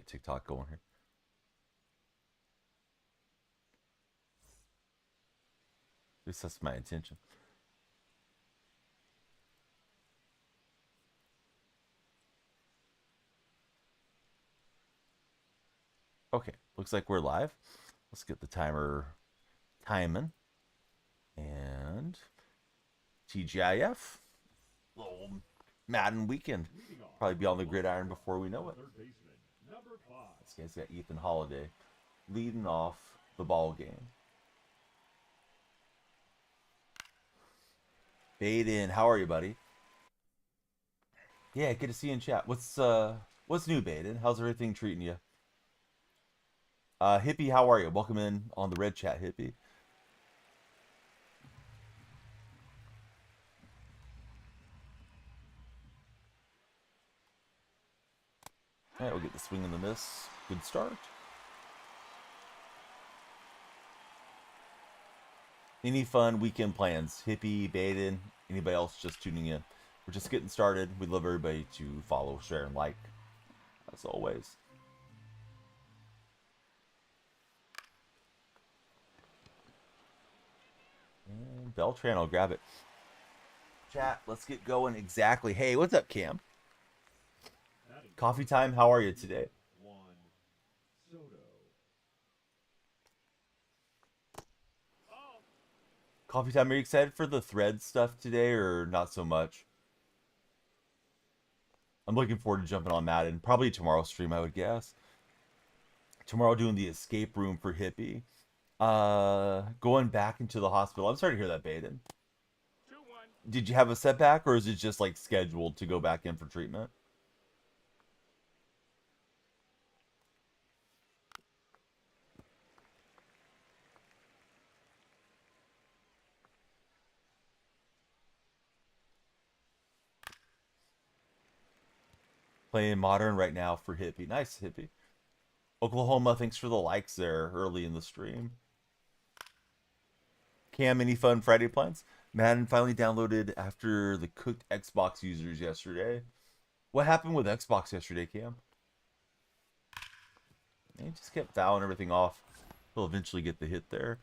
get TikTok going here. At least that's my intention. Okay, looks like we're live. Let's get the timer timing. And TGIF. Little Madden weekend. Probably be on the gridiron before we know it. This guy's got Ethan Holiday leading off the ball game. Baden, how are you, buddy? Yeah, good to see you in chat. What's new, Baden? How's everything treating you? Hippie, how are you? Welcome in on the red chat, Hippie. All right, we'll get the swing and the miss. Good start. Any fun weekend plans? Hippie, Baden, anybody else just tuning in? We're just getting started. We'd love everybody to follow, share, and like, as always. And Beltran, I'll grab it. Chat, let's get going. Exactly. Hey, what's up, Cam? Coffee time, how are you today? Coffee time, are you excited for the thread stuff today or not so much? I'm looking forward to jumping on Madden. Probably tomorrow's stream, I would guess. Tomorrow doing the escape room for Hippie. Going back into the hospital. I'm sorry to hear that, Baden. Did you have a setback or is it just like scheduled to go back in for treatment? Playing modern right now for Hippie. Nice, Hippie. Oklahoma, thanks for the likes there early in the stream. Cam, any fun Friday plans? Madden finally downloaded after the cooked Xbox users yesterday. What happened with Xbox yesterday, Cam? He just kept fouling everything off. He'll eventually get the hit there.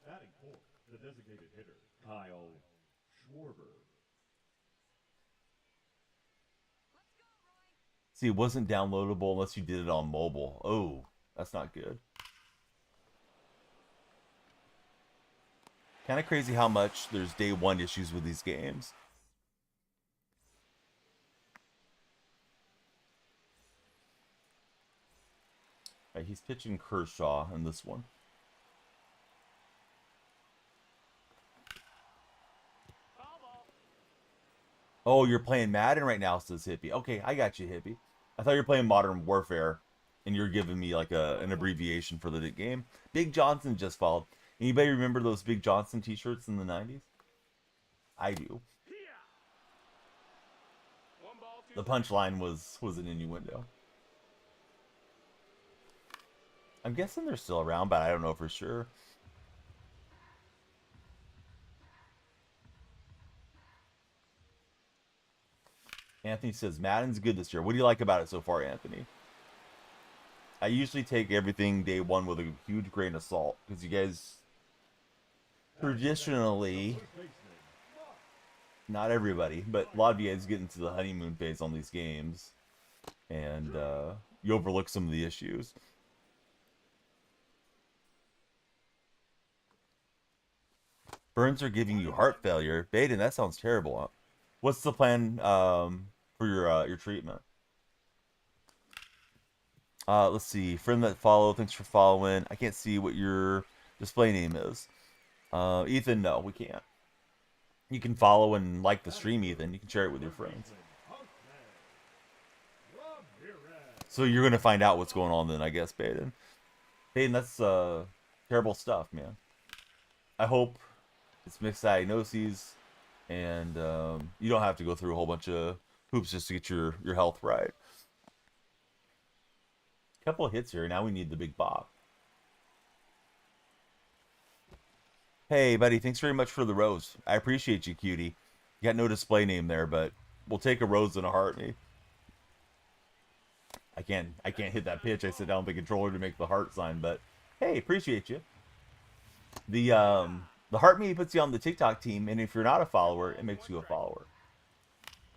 Batting fourth, the designated hitter, Kyle Schwarber. See, it wasn't downloadable unless you did it on mobile. Oh, that's not good. Kind of crazy how much there's day one issues with these games. Right, he's pitching Kershaw in this one. Oh, you're playing Madden right now, says Hippie. Okay, I got you, Hippie. I thought you were playing Modern Warfare, and you're giving me like an abbreviation for the game. Big Johnson just followed. Anybody remember those Big Johnson t-shirts in the 90s? I do. The punchline was an innuendo. I'm guessing they're still around, but I don't know for sure. Anthony says, Madden's good this year. What do you like about it so far, Anthony? I usually take everything day one with a huge grain of salt, because you guys traditionally, not everybody, but a lot of you guys get into the honeymoon phase on these games, and you overlook some of the issues. Burns are giving you heart failure. Baden, that sounds terrible. What's the plan for your treatment? Let's see. Friend that follow, thanks for following. I can't see what your display name is. Ethan, no, we can't. You can follow and like the stream, Ethan. You can share it with your friends. So you're going to find out what's going on then, I guess, Baden. Baden, that's terrible stuff, man. I hope it's misdiagnoses, and you don't have to go through a whole bunch of hoops just to get your health right. Couple of hits here. Now we need the big bop. Hey, buddy. Thanks very much for the rose. I appreciate you, cutie. You got no display name there, but We'll take a rose in a heartbeat. I can't hit that pitch. I sit down with the controller to make the heart sign, but hey, appreciate you. The heart me puts you on the TikTok team, and if you're not a follower, it makes you a follower.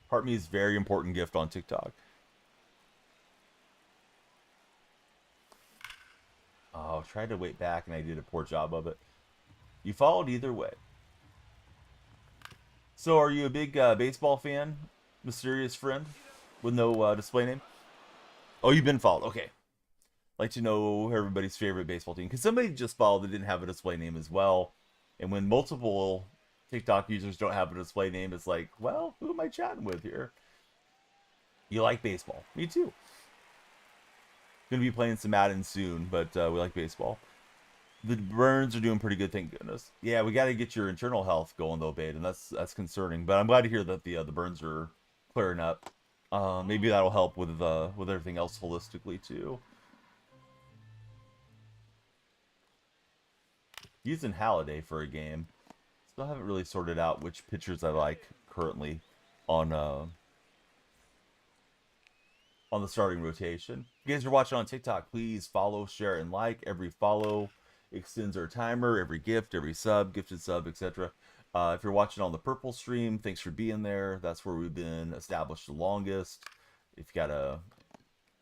Heart me is a very important gift on TikTok. Oh, I tried to wait back, and I did a poor job of it. You followed either way. So, are you a big baseball fan, mysterious friend with no display name? Oh, you've been followed. Okay. Like to know everybody's favorite baseball team, because somebody just followed that didn't have a display name as well. And when multiple TikTok users don't have a display name, it's like, well, who am I chatting with here? You like baseball? Me too. Gonna be playing some Madden soon, but we like baseball. The burns are doing pretty good, thank goodness. Yeah, we got to get your internal health going though, Bade, and that's concerning. But I'm glad to hear that the burns are clearing up. Maybe that'll help with everything else holistically too. Using Halliday for a game. Still haven't really sorted out which pitchers I like currently on the starting rotation. If you guys are watching on TikTok, please follow, share, and like. Every follow extends our timer. Every gift, every sub, gifted sub, etc. If you're watching on the purple stream, thanks for being there. That's where we've been established the longest. If you got a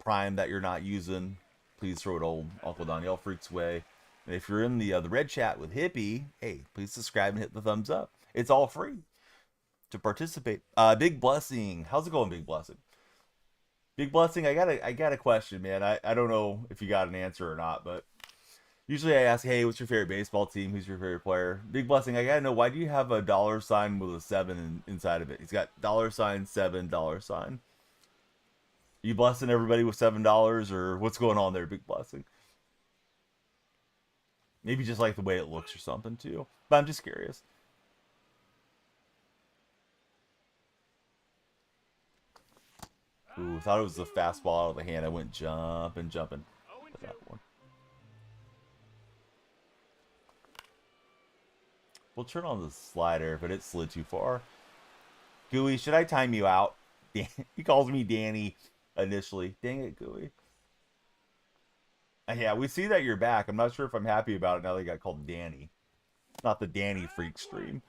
Prime that you're not using, please throw it old Uncle Danielle Freak's way. And if you're in the red chat with Hippie, hey, please subscribe and hit the thumbs up. It's all free to participate. Big Blessing. How's it going, Big Blessing? Big Blessing, I got a question, man. I don't know if you got an answer or not, but usually I ask, hey, what's your favorite baseball team? Who's your favorite player? Big Blessing, I gotta know, why do you have a $sign with a 7 inside of it? He's got $7 $. You blessing everybody with $7, or what's going on there, Big Blessing? Maybe just like the way it looks or something too. But I'm just curious. Ooh, thought it was a fastball out of the hand. I went jumping. That one. We'll turn on the slider, but it slid too far. Gooey, should I time you out? He calls me Danny initially. Dang it, Gooey. Yeah, we see that you're back. I'm not sure if I'm happy about it now that you got called Danny. It's not the Danny Freak stream.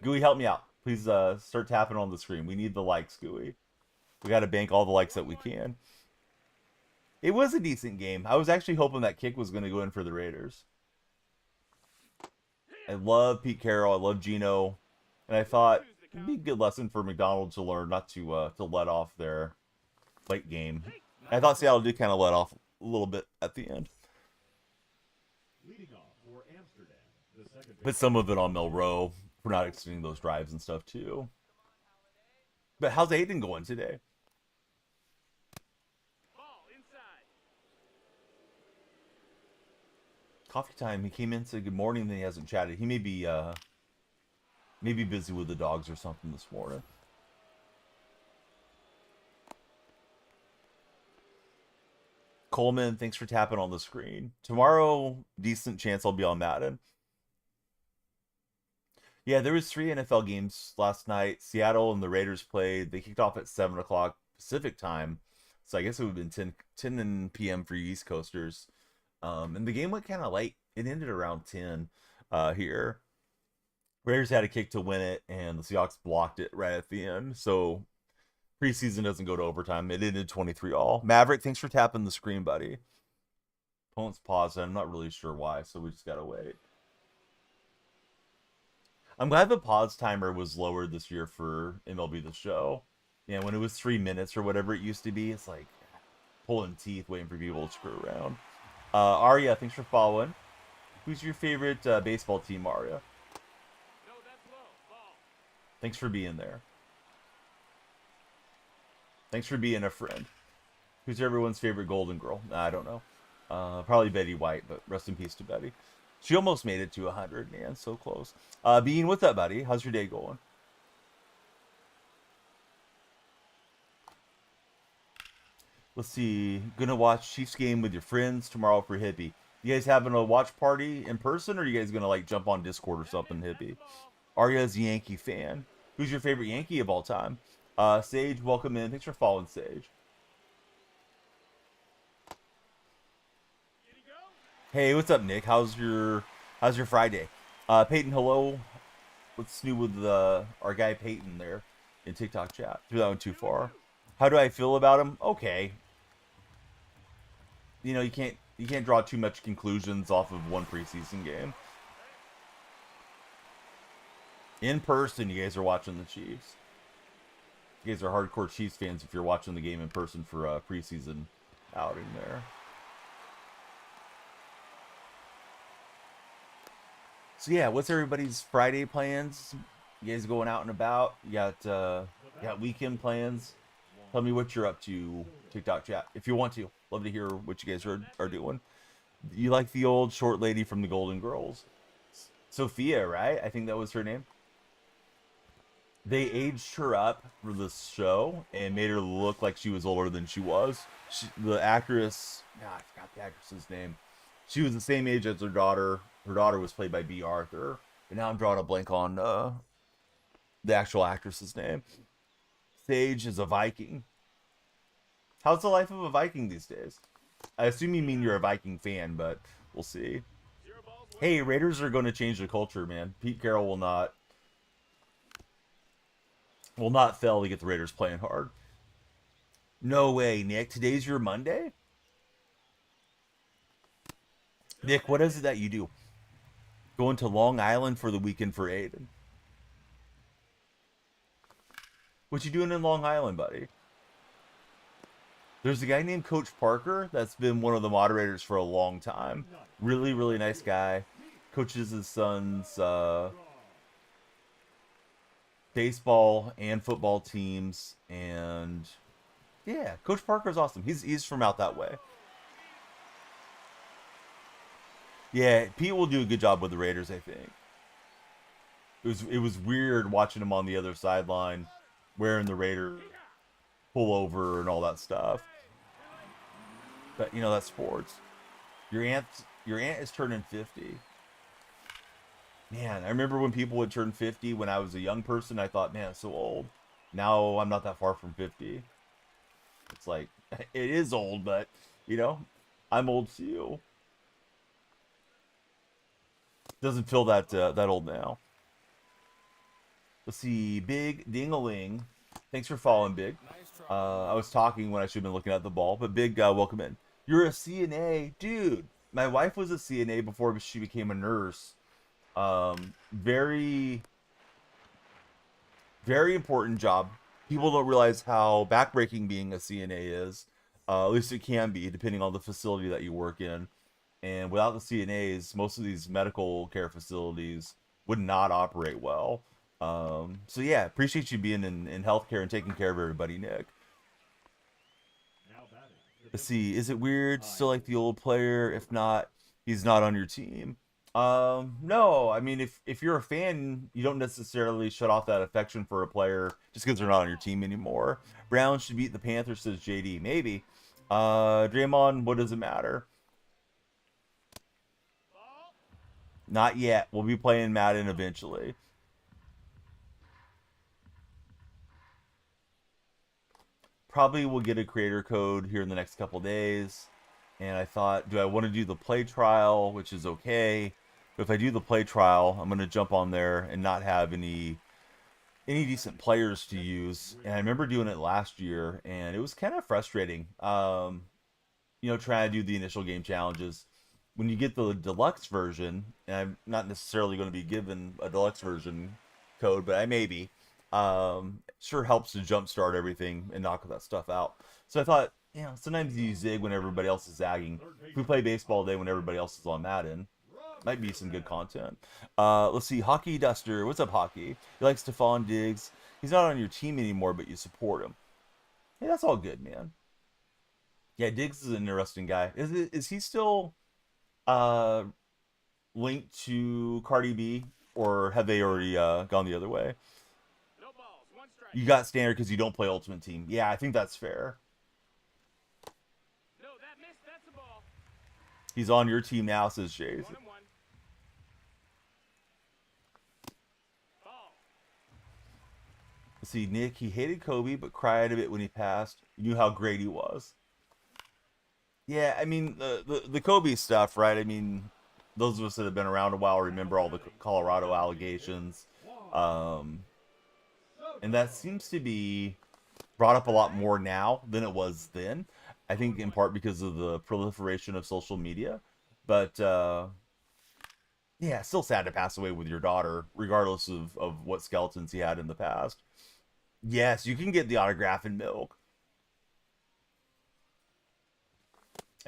Gooey, help me out. Please start tapping on the screen. We need the likes, Gooey. We got to bank all the likes that we can. It was a decent game. I was actually hoping that kick was going to go in for the Raiders. I love Pete Carroll. I love Gino. And I thought it'd be a good lesson for McDonald to learn not to let off their late game. I thought Seattle did kind of let off a little bit at the end. But some of it on Milrow for not extending those drives and stuff too. But how's Aiden going today? Coffee time. He came in and said good morning, then he hasn't chatted. He may be busy with the dogs or something this morning. Coleman, thanks for tapping on the screen. Tomorrow, decent chance I'll be on Madden. Yeah, there was 3 NFL games last night. Seattle and the Raiders played. They kicked off at 7 o'clock Pacific time. So I guess it would have been 10 p.m. for you East Coasters. And the game went kind of late. It ended around 10 here. Raiders had a kick to win it, and the Seahawks blocked it right at the end. So preseason doesn't go to overtime. It ended 23-all. Maverick, thanks for tapping the screen, buddy. Opponent's paused. I'm not really sure why, so we just got to wait. I'm glad the pause timer was lowered this year for MLB the Show. Yeah, when it was 3 minutes or whatever it used to be, it's like pulling teeth waiting for people to screw around. Arya, thanks for following. Who's your favorite baseball team, Arya? Thanks for being there. Thanks for being a friend. Who's everyone's favorite Golden Girl? I don't know. Probably Betty White, but rest in peace to Betty. She almost made it to 100, man. So close. Bean, what's up, buddy? How's your day going? Let's see. Gonna watch Chiefs game with your friends tomorrow for Hippie. You guys having a watch party in person, or are you guys gonna like jump on Discord or something, Hippie? Arya's a Yankee fan. Who's your favorite Yankee of all time? Sage, welcome in. Thanks for following, Sage. Hey, what's up, Nick? How's your Friday? Peyton, hello. What's new with our guy Peyton there in TikTok chat? Threw that one too far. How do I feel about him? Okay. You know, you can't draw too much conclusions off of one preseason game. In person, you guys are watching the Chiefs. You guys are hardcore Chiefs fans if you're watching the game in person for a preseason outing there. So yeah, what's everybody's Friday plans? You guys going out and about? You got weekend plans? Tell me what you're up to, TikTok chat, if you want to. Love to hear what you guys are doing. You like the old short lady from the Golden Girls, Sophia, right? I think that was her name. They aged her up for this show and made her look like she was older than she was. The actress, I forgot the actress's name. She was the same age as her daughter. Her daughter was played by B. Arthur. But now I'm drawing a blank on the actual actress's name. Sage is a Viking. How's the life of a Viking these days? I assume you mean you're a Viking fan, but we'll see. Hey, Raiders are going to change the culture, man. Pete Carroll will not fail to get the Raiders playing hard. No way, Nick. Today's your Monday? Nick, what is it that you do? Going to Long Island for the weekend for Aiden. What you doing in Long Island, buddy? There's a guy named Coach Parker that's been one of the moderators for a long time. Really, really nice guy. Coaches his son's baseball and football teams, and yeah, Coach Parker's awesome. He's from out that way. Yeah, Pete will do a good job with the Raiders, I think. It was weird watching him on the other sideline wearing the Raider pullover and all that stuff. But you know, that's sports. Your aunt is turning 50. Man, I remember when people would turn 50 when I was a young person. I thought, man, it's so old. Now I'm not that far from 50. It's like, it is old, but, you know, I'm old to you. Doesn't feel that old now. Let's see, Big Dingaling. Thanks for following, Big. I was talking when I should have been looking at the ball, but Big, welcome in. You're a CNA, dude. My wife was a CNA before she became a nurse. Very, very important job. People don't realize how backbreaking being a CNA is. At least it can be, depending on the facility that you work in. And without the CNAs, most of these medical care facilities would not operate well. So yeah, appreciate you being in healthcare and taking care of everybody, Nick. Let's see, is it weird? Still like the old player? If not, he's not on your team. No, I mean, if you're a fan, you don't necessarily shut off that affection for a player just because they're not on your team anymore. Browns should beat the Panthers, says JD. Maybe. Draymond, what does it matter? Not yet. We'll be playing Madden eventually. Probably will get a creator code here in the next couple days. And I thought, do I want to do the play trial, which is okay. But if I do the play trial, I'm going to jump on there and not have any decent players to use. And I remember doing it last year, and it was kind of frustrating. You know, trying to do the initial game challenges. When you get the deluxe version, and I'm not necessarily going to be given a deluxe version code, but I may be. Sure helps to jumpstart everything and knock that stuff out. So I thought, you know, sometimes you zig when everybody else is zagging. If we play baseball day when everybody else is on Madden, might be some good content. Let's see, Hockey Duster. What's up, Hockey? You like Stephon Diggs. He's not on your team anymore, but you support him. Hey, that's all good, man. Yeah, Diggs is an interesting guy. Is he still linked to Cardi B, or have they already gone the other way? You got standard because you don't play Ultimate Team. Yeah, I think that's fair. No, that missed. That's a ball. He's on your team now, says Jays. Let's see, Nick, he hated Kobe, but cried a bit when he passed. You knew how great he was. Yeah, I mean, the Kobe stuff, right? I mean, those of us that have been around a while remember all the Colorado allegations. Um, and that seems to be brought up a lot more now than it was then. I think in part because of the proliferation of social media. But yeah, still sad to pass away with your daughter, regardless of what skeletons he had in the past. Yes, you can get the autograph in milk.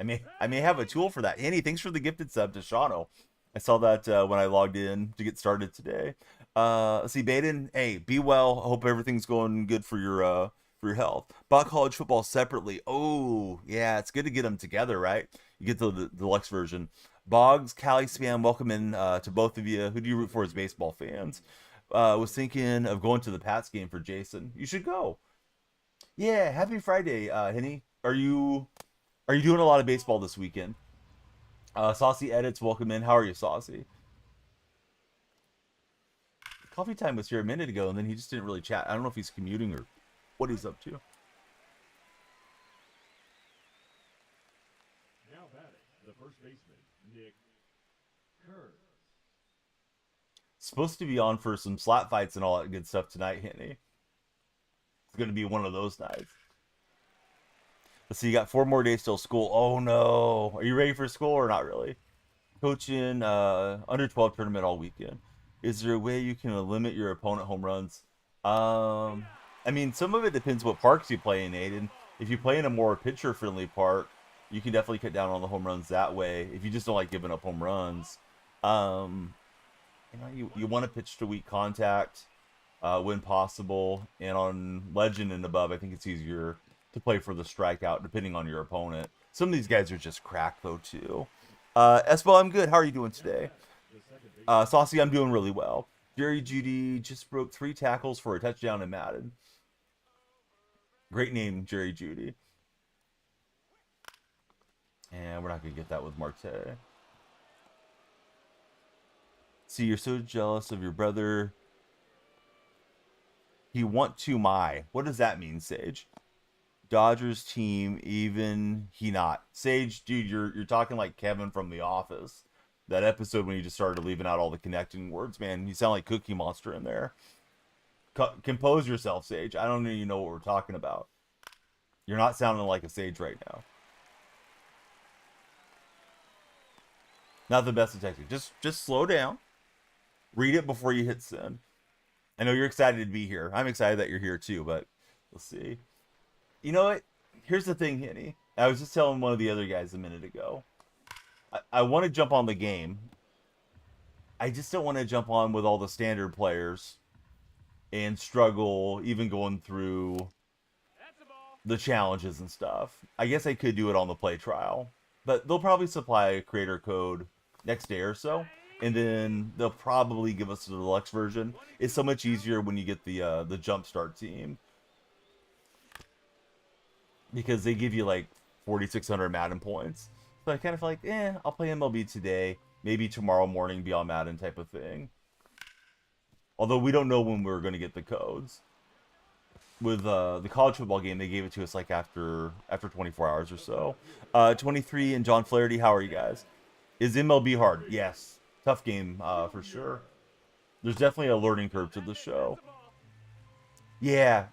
I may have a tool for that. Annie, thanks for the gifted sub to Shano. I saw that when I logged in to get started today. Let's see, Baden. Hey, be well. Hope everything's going good for your health. Bought college football separately. Oh, yeah, it's good to get them together, right? You get the deluxe version. Boggs, Cali spam, welcome in to both of you. Who do you root for as baseball fans? Was thinking of going to the Pats game for Jason. You should go. Yeah, happy Friday, Henny. Are you doing a lot of baseball this weekend? Saucy edits, welcome in. How are you, Saucy? Coffee time was here a minute ago, and then he just didn't really chat. I don't know if he's commuting or what he's up to. Now batting, the first baseman, Nick Kerr. Supposed to be on for some slap fights and all that good stuff tonight, Henny. It's going to be one of those nights. Let's see, you got 4 more days till school. Oh no. Are you ready for school or not really? Coaching under 12 tournament all weekend. Is there a way you can limit your opponent home runs? I mean, some of it depends what parks you play in, Aiden. If you play in a more pitcher friendly park, you can definitely cut down on the home runs that way. If you just don't like giving up home runs, you want to pitch to weak contact when possible. And on Legend and above, I think it's easier to play for the strikeout, depending on your opponent. Some of these guys are just crack, though, too. Espo, I'm good. How are you doing today? Saucy, I'm doing really well. Jerry Judy just broke 3 tackles for a touchdown in Madden. Great name, Jerry Judy. And we're not going to get that with Marte. See, you're so jealous of your brother. He want to my. What does that mean, Sage? Dodgers team, even he not. Sage, dude, you're talking like Kevin from The Office. That episode when you just started leaving out all the connecting words, man. You sound like Cookie Monster in there. Compose yourself, Sage. I don't even know what we're talking about. You're not sounding like a Sage right now. Not the best detective. Just slow down. Read it before you hit send. I know you're excited to be here. I'm excited that you're here too, but we'll see. You know what? Here's the thing, Henny. I was just telling one of the other guys a minute ago. I want to jump on the game. I just don't want to jump on with all the standard players and struggle even going through the challenges and stuff. I guess I could do it on the play trial, but they'll probably supply a creator code next day or so, and then they'll probably give us the deluxe version. It's so much easier when you get the jumpstart team, because they give you like 4,600 Madden points. So I kind of feel like, I'll play MLB today, maybe tomorrow morning, be on Madden type of thing. Although we don't know when we're going to get the codes. With the college football game, they gave it to us like after 24 hours or so. 23 and John Flaherty, how are you guys? Is MLB hard? Yes. Tough game for sure. There's definitely a learning curve to the show. Yeah.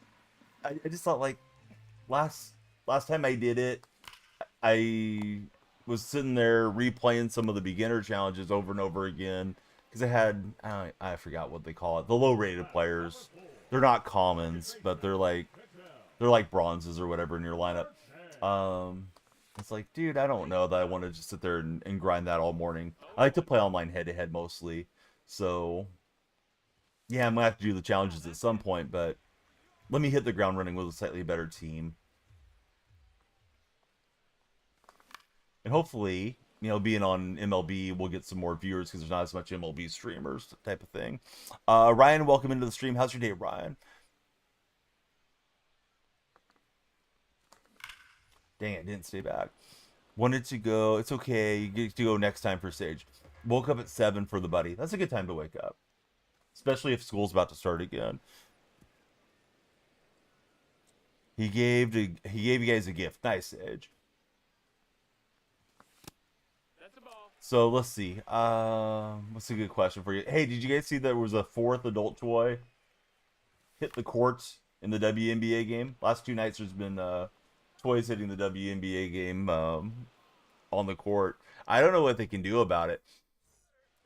I just thought like last time I did it, I was sitting there replaying some of the beginner challenges over and over again because I had I forgot what they call it, the low rated players. They're not commons, but they're like bronzes or whatever in your lineup. It's like, dude, I don't know that I want to just sit there and grind that all morning. I like to play online head to head mostly, so yeah, I'm gonna have to do the challenges at some point, but let me hit the ground running with a slightly better team. And hopefully, being on MLB, we'll get some more viewers because there's not as much MLB streamers type of thing. Ryan, welcome into the stream. How's your day, Ryan? Dang it, didn't stay back. Wanted to go. It's okay. You get to go next time for Sage. Woke up at 7 for the buddy. That's a good time to wake up, especially if school's about to start again. He gave you guys a gift. Nice, Sage. So let's see. What's a good question for you? Hey, did you guys see there was a fourth adult toy hit the courts in the WNBA game? Last two nights there's been toys hitting the WNBA game on the court. I don't know what they can do about it.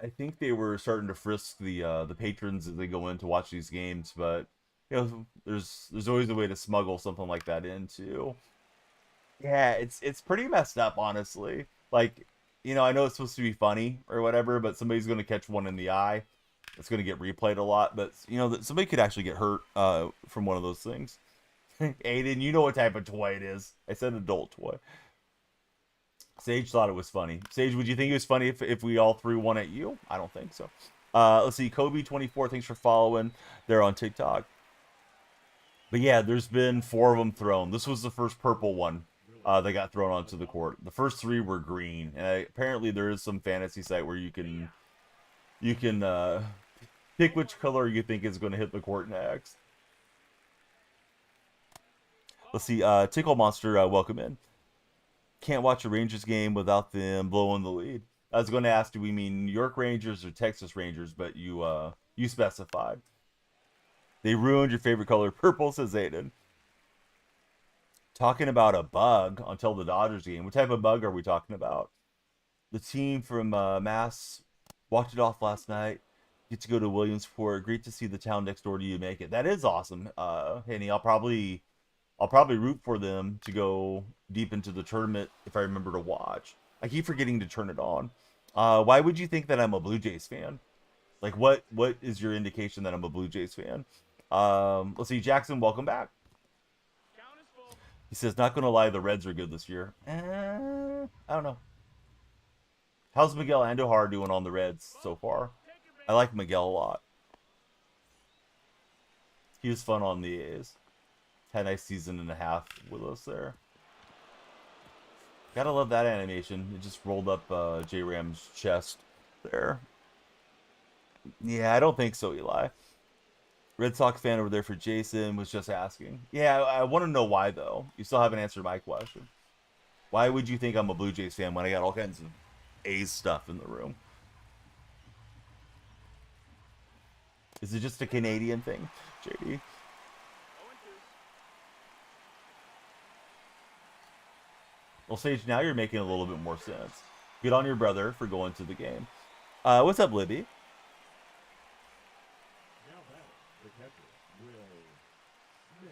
I think they were starting to frisk the patrons as they go in to watch these games, but you know, there's always a way to smuggle something like that in too. Yeah, it's pretty messed up, honestly. Like, you know, I know it's supposed to be funny or whatever, but somebody's going to catch one in the eye. It's going to get replayed a lot, but you know, somebody could actually get hurt from one of those things. Aiden, you know what type of toy it is. I said adult toy. Sage thought it was funny. Sage, would you think it was funny if we all threw one at you? I don't think so. Let's see. Kobe24, thanks for following. They're on TikTok. But yeah, there's been 4 of them thrown. This was the first purple one that got thrown onto the court. The first 3 were green. And apparently there is some fantasy site where you can pick which color you think is going to hit the court next. Let's see. Tickle Monster, welcome in. Can't watch a Rangers game without them blowing the lead. I was going to ask, do we mean New York Rangers or Texas Rangers? But you specified. They ruined your favorite color, purple, says Aiden. Talking about a bug until the Dodgers game. What type of bug are we talking about? The team from Mass walked it off last night. Get to go to Williamsport. Great to see the town next door to you make it. That is awesome, Henny. I'll probably root for them to go deep into the tournament if I remember to watch. I keep forgetting to turn it on. Why would you think that I'm a Blue Jays fan? Like, what is your indication that I'm a Blue Jays fan? Let's see. Jackson, welcome back. He says, not going to lie, the Reds are good this year. I don't know. How's Miguel Andujar doing on the Reds so far? I like Miguel a lot. He was fun on the A's. Had a nice season and a half with us there. Gotta love that animation. It just rolled up J Ram's chest there. Yeah, I don't think so, Eli. Red Sox fan over there for Jason was just asking. Yeah, I want to know why, though. You still haven't answered my question. Why would you think I'm a Blue Jays fan when I got all kinds of A's stuff in the room? Is it just a Canadian thing, JD? Well, Sage, now you're making a little bit more sense. Good on your brother for going to the game. What's up, Libby? Now batting, the catcher, Will Smith.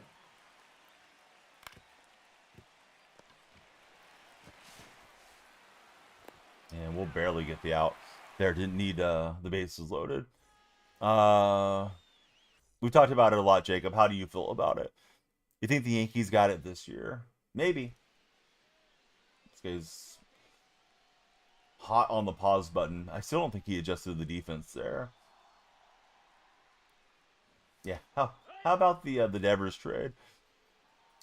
And we'll barely get the out there. Didn't need the bases loaded. We've talked about it a lot, Jacob. How do you feel about it? You think the Yankees got it this year? Maybe. This guy's hot on the pause button. I still don't think he adjusted the defense there. Yeah. How about the Devers trade?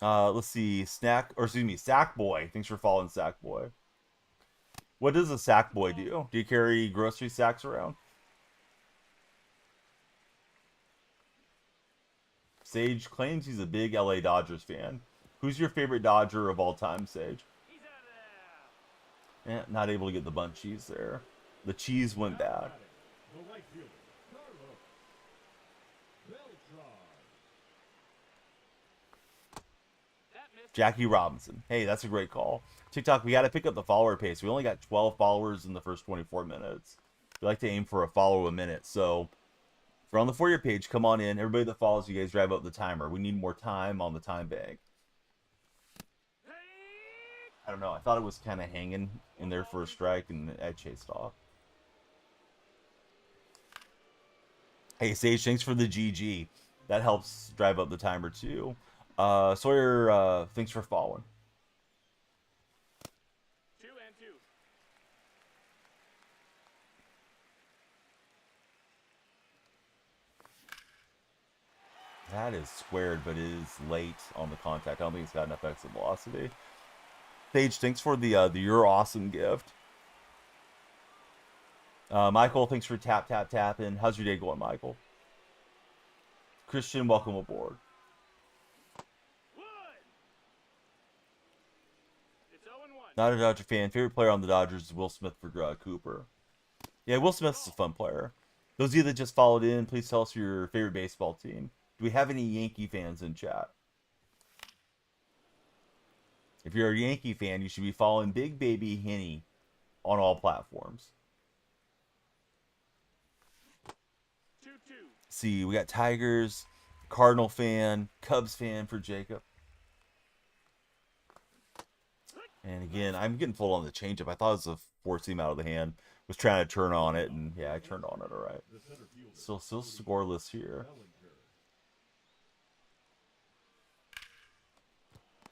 Let's see. Sackboy. Thanks for following Sackboy. What does a Sackboy do? Do you carry grocery sacks around? Sage claims he's a big LA Dodgers fan. Who's your favorite Dodger of all time, Sage? Not able to get the bunt cheese there. The cheese went bad. The right fielder, Carlos Beltran. Jackie Robinson. Hey, that's a great call. TikTok, we got to pick up the follower pace. We only got 12 followers in the first 24 minutes. We like to aim for a follow a minute. So if you're on the For You page, come on in. Everybody that follows you guys, drive up the timer. We need more time on the time bank. I don't know. I thought it was kind of hanging in there for a strike, and I chased off. Hey, Sage, thanks for the GG. That helps drive up the timer, too. Sawyer, thanks for following. 2 and 2. That is squared, but it is late on the contact. I don't think it's got enough exit velocity. Sage, thanks for the You're Awesome gift. Michael, thanks for tapping. How's your day going, Michael? Christian, welcome aboard. Not a Dodger fan. Favorite player on the Dodgers is Will Smith for Cooper. Yeah, Will Smith's a fun player. Those of you that just followed in, please tell us your favorite baseball team. Do we have any Yankee fans in chat? If you're a Yankee fan, you should be following Big Baby Henny on all platforms. See, we got Tigers, Cardinal fan, Cubs fan for Jacob. And again, I'm getting full on the changeup. I thought it was a four seam out of the hand. Was trying to turn on it, and yeah, I turned on it all right. Still scoreless here.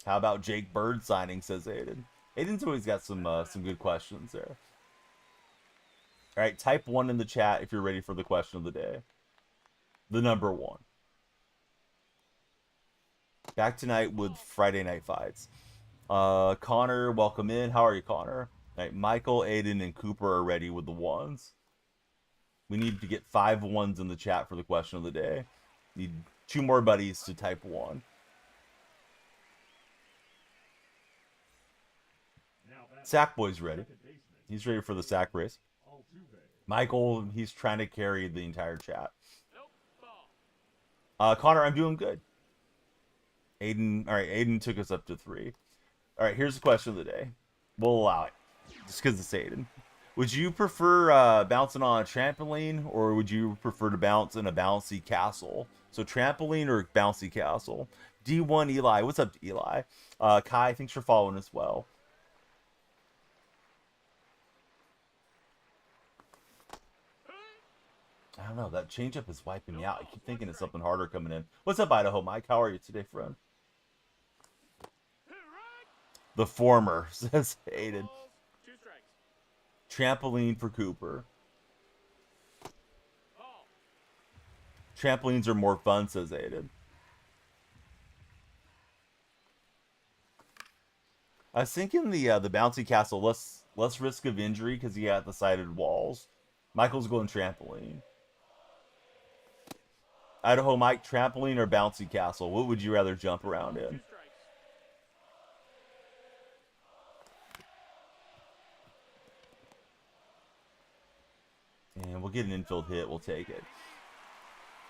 How about Jake Bird signing, says Aiden. Aiden's always got some good questions there. All right, type 1 in the chat if you're ready for the question of the day. The number 1. Back tonight with Friday Night Fights. Connor, welcome in. How are you, Connor? All right, Michael, Aiden, and Cooper are ready with the 1s. We need to get 5 1s in the chat for the question of the day. Need 2 more buddies to type 1. Sackboy's ready. He's ready for the sack race. Michael, he's trying to carry the entire chat. Connor, I'm doing good. Aiden, all right, Aiden took us up to 3. All right, here's the question of the day. We'll allow it, just because it's Aiden. Would you prefer bouncing on a trampoline, or would you prefer to bounce in a bouncy castle? So trampoline or bouncy castle? D1 Eli, what's up, Eli? Kai, thanks for following as well. I don't know. That changeup is wiping me out. I keep thinking it's something harder coming in. What's up, Idaho Mike? How are you today, friend? The former, says Aiden. Trampoline for Cooper. Trampolines are more fun, says Aiden. I was thinking the bouncy castle, less risk of injury because you got the sided walls. Michael's going trampoline. Idaho Mike, trampoline or bouncy castle? What would you rather jump around in? And we'll get an infield hit. We'll take it.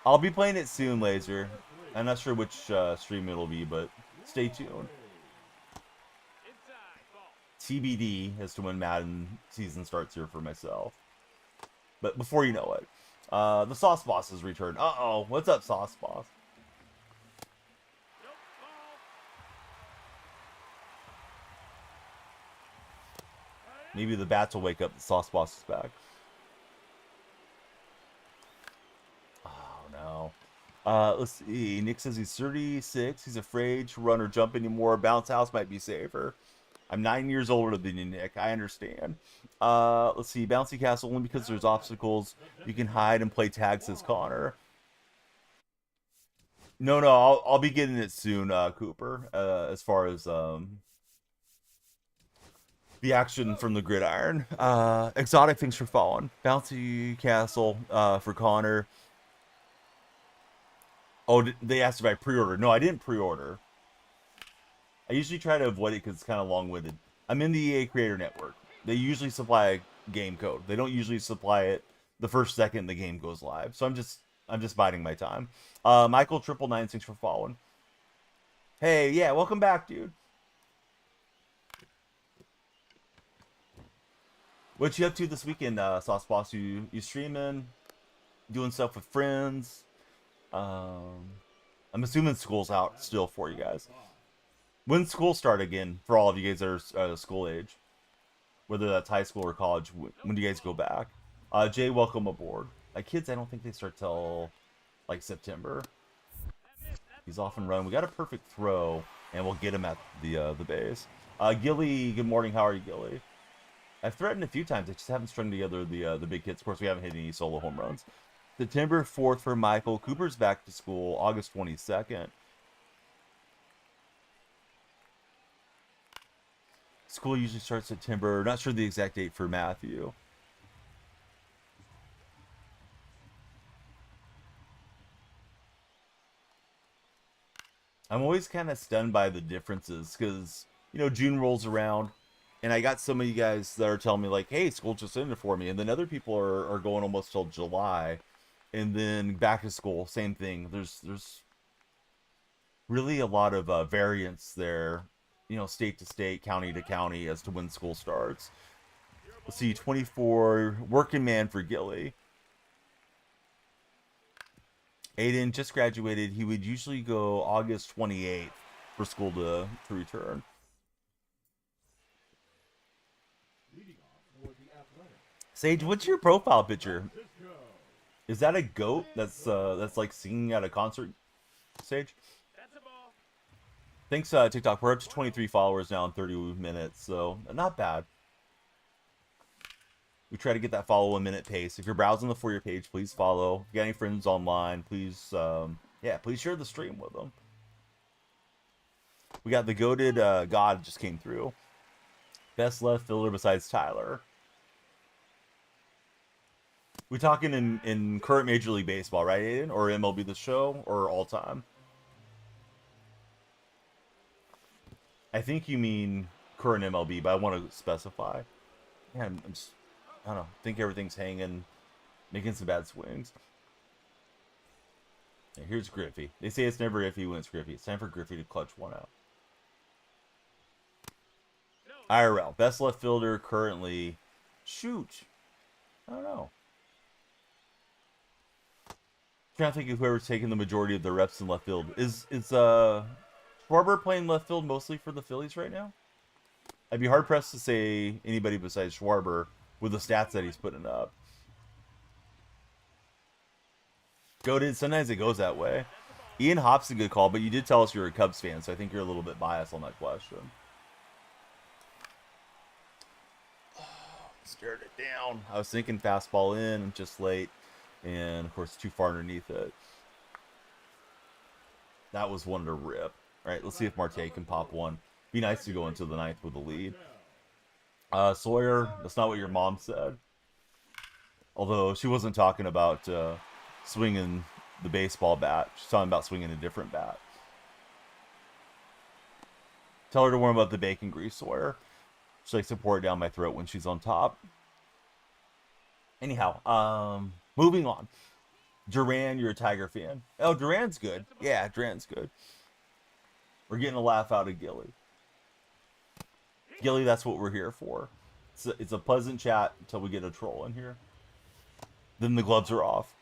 I'll be playing it soon, Laser. I'm not sure which stream it'll be, but stay tuned. TBD as to when Madden season starts here for myself. But before you know it, the Sauce Boss has returned. Uh-oh. What's up, Sauce Boss? Maybe the bats will wake up. The Sauce Boss is back. Oh, no. Let's see. Nick says he's 36. He's afraid to run or jump anymore. Bounce house might be safer. I'm 9 years older than you, Nick. I understand. Let's see. Bouncy castle only because there's obstacles. You can hide and play tag, says Connor. No, I'll be getting it soon, Cooper. As far as the action from the gridiron. Exotic, thanks for following. Bouncy castle for Connor. Oh, they asked if I pre-ordered. No, I didn't pre-order. I usually try to avoid it because it's kind of long-winded. I'm in the EA Creator Network. They usually supply a game code. They don't usually supply it the first second the game goes live. So I'm just biding my time. Michael 999, thanks for following. Hey, yeah, welcome back, dude. What you up to this weekend, Sauce Boss? You streaming, doing stuff with friends? I'm assuming school's out still for you guys. When's school start again for all of you guys that are school age? Whether that's high school or college, when do you guys go back? Jay, welcome aboard. My kids, I don't think they start till like September. He's off and run. We got a perfect throw, and we'll get him at the base. Gilly, good morning. How are you, Gilly? I've threatened a few times. I just haven't strung together the big hits. Of course, we haven't hit any solo home runs. September 4th for Michael. Cooper's back to school August 22nd. School usually starts September. Not sure the exact date for Matthew. I'm always kind of stunned by the differences because, you know, June rolls around. And I got some of you guys that are telling me like, "Hey, school just ended for me," and then other people are going almost till July, and then back to school, same thing. There's really a lot of variance there, state to state, county to county as to when school starts. Let's see, 24 working man for Gilly. Aiden just graduated. He would usually go August 28th for school to return. Sage, what's your profile picture? Is that a goat that's like singing at a concert? Sage? Thanks, TikTok. We're up to 23 followers now in 30 minutes, so not bad. We try to get that follow a minute pace. If you're browsing the For You page, please follow. If you got any friends online, please, please share the stream with them. We got the goated God just came through. Best left fielder besides Tyler. We talking in current Major League Baseball, right, Aiden? Or MLB the Show, or all time? I think you mean current MLB, but I want to specify. Yeah, I'm just, I don't know. I think everything's hanging, making some bad swings. Yeah, here's Griffey. They say it's never iffy when it's Griffey. It's time for Griffey to clutch one out. IRL, best left fielder currently. Shoot. I don't know. Trying to think of whoever's taking the majority of the reps in left field. Is Schwarber playing left field mostly for the Phillies right now? I'd be hard pressed to say anybody besides Schwarber with the stats that he's putting up. Goated, sometimes it goes that way. Ian Hop's a good call, but you did tell us you're a Cubs fan, so I think you're a little bit biased on that question. Stared it down. I was thinking fastball in, just late, and of course too far underneath it. That was one to rip. All right, let's see if Marte can pop one. Be nice to go into the ninth with a lead. Sawyer, that's not what your mom said. Although she wasn't talking about swinging the baseball bat. She's talking about swinging a different bat. Tell her to warm up the bacon grease, Sawyer. She likes to pour it down my throat when she's on top. Anyhow, moving on. Duran, you're a Tiger fan. Oh, Duran's good. Yeah, Duran's good. We're getting a laugh out of Gilly. Gilly, that's what we're here for. It's a pleasant chat until we get a troll in here. Then the gloves are off.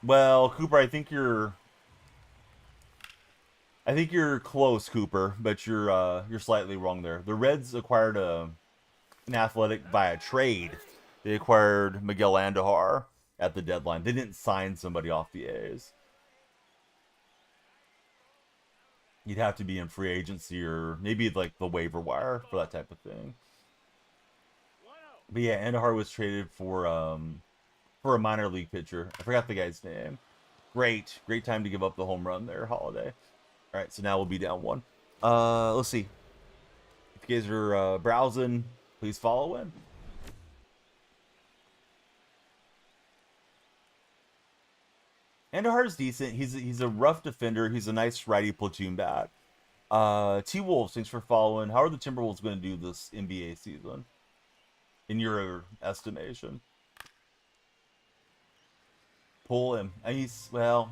Well, Cooper, I think you're close, Cooper, but you're slightly wrong there. The Reds acquired an athletic via trade. They acquired Miguel Andujar at the deadline. They didn't sign somebody off the A's. You'd have to be in free agency or maybe like the waiver wire for that type of thing. But yeah, Andujar was traded for a minor league pitcher. I forgot the guy's name. Great time to give up the home run there, Holiday. All right, so now we'll be down one. Let's see. If you guys are browsing, please follow in. Andujar's decent. He's a rough defender. He's a nice righty platoon bat. T-Wolves, thanks for following. How are the Timberwolves going to do this NBA season, in your estimation? Pull him. And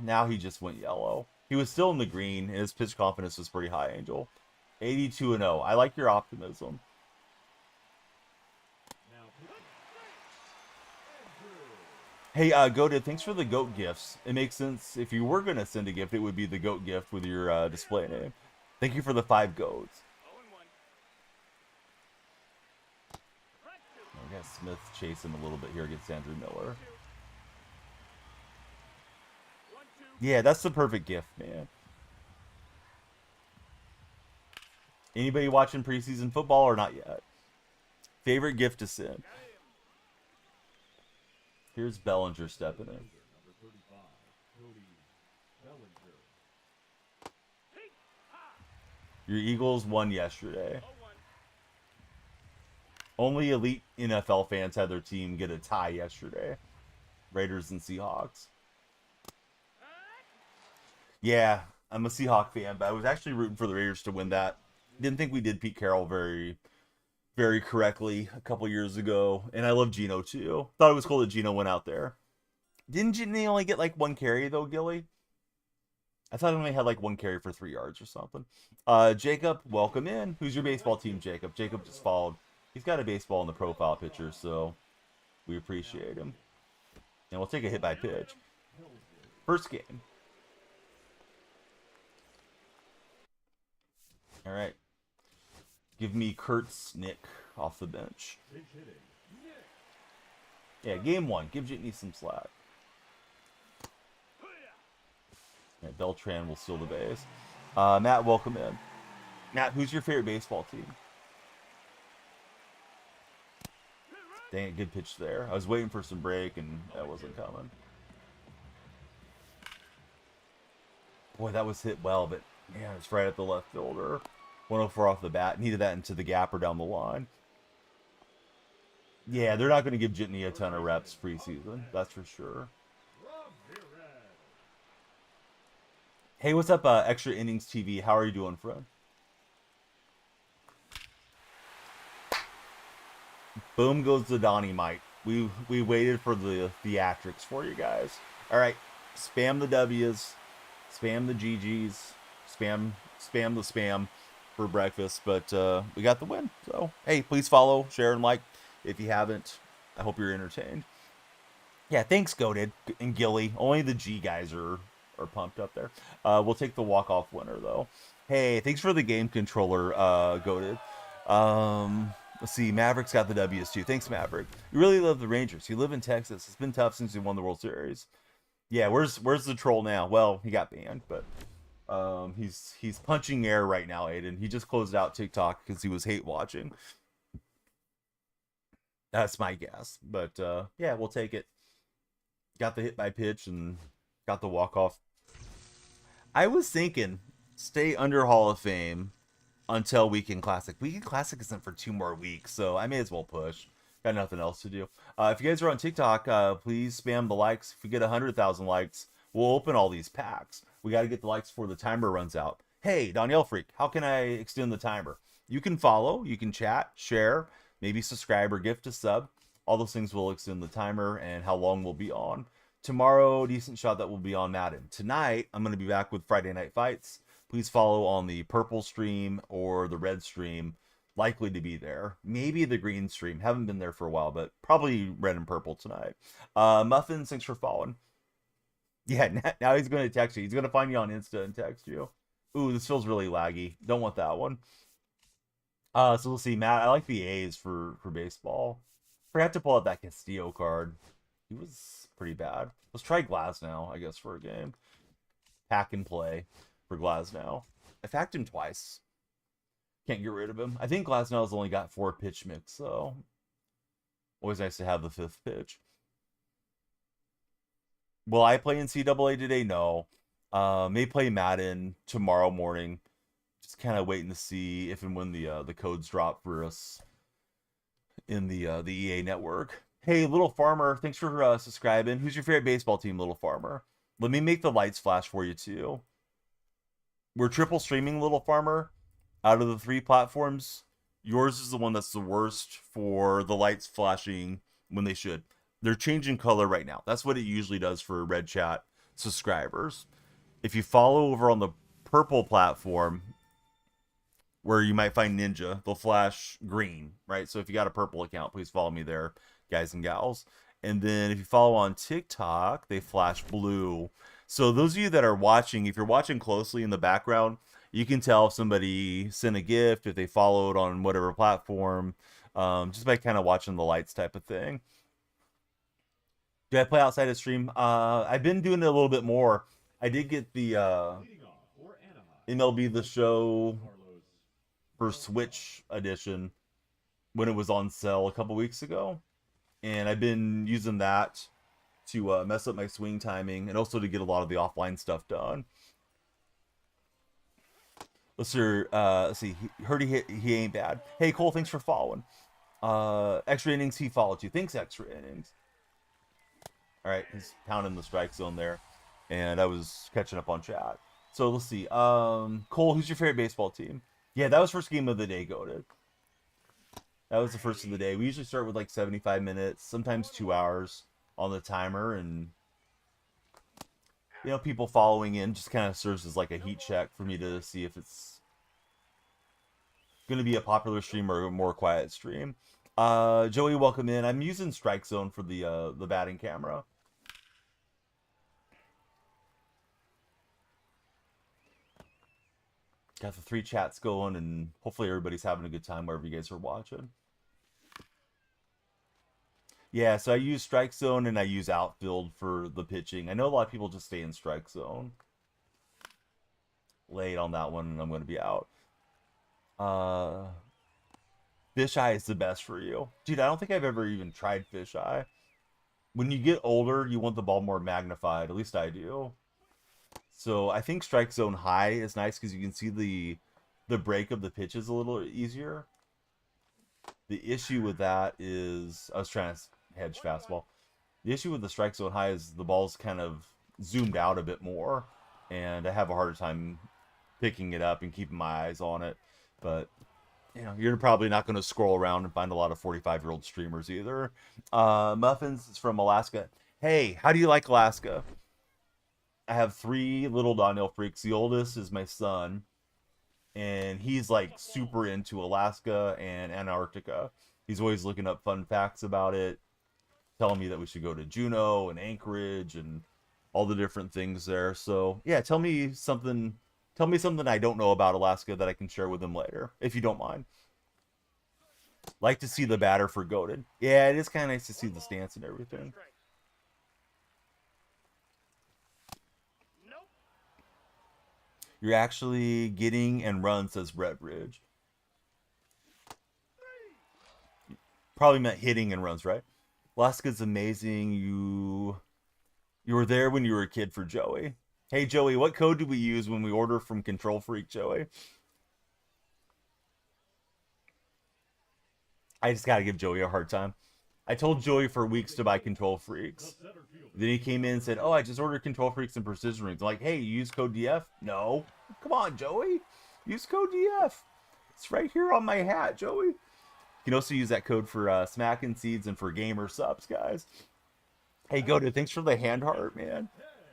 now he just went yellow. He was still in the green, and his pitch confidence was pretty high, Angel. 82-0. I like your optimism. Hey, Goated, thanks for the goat gifts. It makes sense. If you were going to send a gift, it would be the goat gift with your display name. Thank you for the 5 goats. I guess Smith chase him a little bit here against Andrew Miller. Yeah, that's the perfect gift, man. Anybody watching preseason football or not yet? Favorite gift to send? Here's Bellinger stepping in. Your Eagles won yesterday. Only elite NFL fans had their team get a tie yesterday. Raiders and Seahawks. Yeah, I'm a Seahawk fan, but I was actually rooting for the Raiders to win that. Didn't think we did Pete Carroll very very correctly a couple years ago, and I love Gino too. Thought it was cool that Gino went out there. Didn't Gino only get like one carry though, Gilly? I thought he only had like one carry for 3 yards or something. Jacob, welcome in. Who's your baseball team, Jacob? Jacob just followed. He's got a baseball in the profile picture, so we appreciate him. And we'll take a hit by pitch. First game. All right. Give me Kurtz Nick off the bench. Yeah, game one. Give Jitney some slack. Yeah, Beltran will steal the base. Matt, welcome in. Matt, who's your favorite baseball team? Dang it, good pitch there. I was waiting for some break, and that wasn't coming. Boy, that was hit well, but man, it's right at the left fielder. 104 off the bat. Needed that into the gap or down the line. Yeah, they're not going to give Jitney a ton of reps preseason. That's for sure. Hey, what's up, Extra Innings TV? How are you doing, friend? Boom goes the Dynamite. We waited for the theatrics for you guys. All right, spam the W's, spam the GGs, spam the spam for breakfast. But we got the win. So hey, please follow, share, and like if you haven't. I hope you're entertained. Yeah, thanks, Goated and Gilly. Only the G guys are pumped up there. We'll take the walk-off winner, though. Hey, thanks for the game controller, Goated. Let's see, Maverick's got the W's, too. Thanks, Maverick. You really love the Rangers. You live in Texas. It's been tough since you won the World Series. Yeah, where's the troll now? Well, he got banned, but he's punching air right now, Aiden. He just closed out TikTok because he was hate watching. That's my guess. But, yeah, we'll take it. Got the hit by pitch and got the walk-off. I was thinking, stay under Hall of Fame until Weekend Classic. Weekend Classic isn't for 2 more weeks, so I may as well push. Got nothing else to do. If you guys are on TikTok, please spam the likes. If we get 100,000 likes, we'll open all these packs. We got to get the likes before the timer runs out. Hey, Danielle Freak, how can I extend the timer? You can follow, you can chat, share, maybe subscribe or gift a sub. All those things will extend the timer and how long we'll be on. Tomorrow, decent shot that will be on Madden. Tonight, I'm going to be back with Friday Night Fights. Please follow on the purple stream or the red stream. Likely to be there. Maybe the green stream. Haven't been there for a while, but probably red and purple tonight. Muffins, thanks for following. Yeah, now he's going to text you. He's going to find you on Insta and text you. Ooh, this feels really laggy. Don't want that one. So we'll see, Matt. I like the A's for baseball. Forgot to pull out that Castillo card. He was pretty bad. Let's try Glasnow, I guess, for a game. Pack and play for Glasnow. I packed him twice. Can't get rid of him. I think Glasnow's only got 4 pitch mix, so always nice to have the 5th pitch. Will I play in CAA today? No. May play Madden tomorrow morning. Just kind of waiting to see if and when the codes drop for us in the EA network. Hey, Little Farmer, thanks for subscribing. Who's your favorite baseball team, Little Farmer? Let me make the lights flash for you, too. We're triple streaming, Little Farmer. Out of the 3 platforms, yours is the one that's the worst for the lights flashing when they should. They're changing color right now. That's what it usually does for Red Chat subscribers. If you follow over on the purple platform, where you might find Ninja, they'll flash green, right? So if you got a purple account, please follow me there, guys and gals. And then if you follow on TikTok, they flash blue. So those of you that are watching, if you're watching closely in the background, you can tell if somebody sent a gift, if they followed on whatever platform, just by kind of watching the lights type of thing. Do I play outside of stream? I've been doing it a little bit more. I did get the MLB the Show for Switch edition when it was on sale a couple weeks ago. And I've been using that to mess up my swing timing and also to get a lot of the offline stuff done. Let's see. Heard he ain't bad. Hey, Cole, thanks for following. Extra innings, he followed you. Thanks, extra innings. All right, he's pounding the strike zone there. And I was catching up on chat. So let's see. Cole, who's your favorite baseball team? Yeah, that was first game of the day, goated. That was the first of the day. We usually start with like 75 minutes, sometimes 2 hours on the timer, and people following in just kind of serves as like a heat check for me to see if it's going to be a popular stream or a more quiet stream. Joey, welcome in. I'm using Strike Zone for the batting camera. Got the 3 chats going, and hopefully everybody's having a good time wherever you guys are watching. Yeah, so I use Strike Zone and I use Outfield for the pitching. I know a lot of people just stay in Strike Zone. Late on that one, and I'm going to be out. Fisheye is the best for you. Dude, I don't think I've ever even tried Fisheye. When you get older, you want the ball more magnified. At least I do. So I think Strike Zone High is nice because you can see the break of the pitches a little easier. The issue with that is, I was trying to hedge fastball. The issue with the Strike Zone High is the ball's kind of zoomed out a bit more, and I have a harder time picking it up and keeping my eyes on it. But you're probably not going to scroll around and find a lot of 45-year-old streamers either. Muffins is from Alaska. Hey, how do you like Alaska? I have 3 little Donnell freaks. The oldest is my son, and he's like super into Alaska and Antarctica. He's always looking up fun facts about it, telling me that we should go to Juneau and Anchorage and all the different things there. So yeah, tell me something I don't know about Alaska that I can share with him later, if you don't mind. Like to see the batter for Goated. Yeah, it is kind of nice to see the stance and everything. You're actually getting and run, says Brett Bridge. Probably meant hitting and runs, right? Alaska's amazing. You were there when you were a kid for Joey. Hey, Joey, what code do we use when we order from Control Freak, Joey? I just got to give Joey a hard time. I told Joey for weeks to buy Control Freaks. Then he came in and said, oh, I just ordered Control Freaks and Precision Rings. I'm like, hey, you use code DF? No. Come on, Joey. Use code DF. It's right here on my hat, Joey. You can also use that code for Smacking Seeds and for Gamer Subs, guys. Hey, Goated, thanks for the hand heart, man.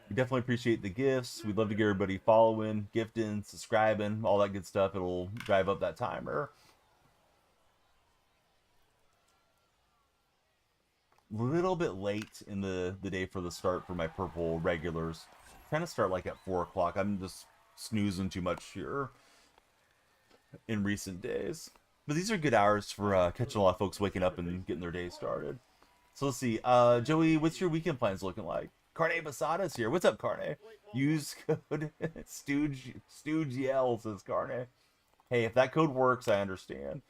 We definitely appreciate the gifts. We'd love to get everybody following, gifting, subscribing, all that good stuff. It'll drive up that timer. Little bit late in the day for the start for my purple regulars. Trying to start like at 4 o'clock. I'm just snoozing too much here in recent days. But these are good hours for catching a lot of folks waking up and getting their day started. So let's see. Joey, what's your weekend plans looking like? Carne Basada's here. What's up, Carne? Use code Stooge Yell, says Carne. Hey, if that code works, I understand.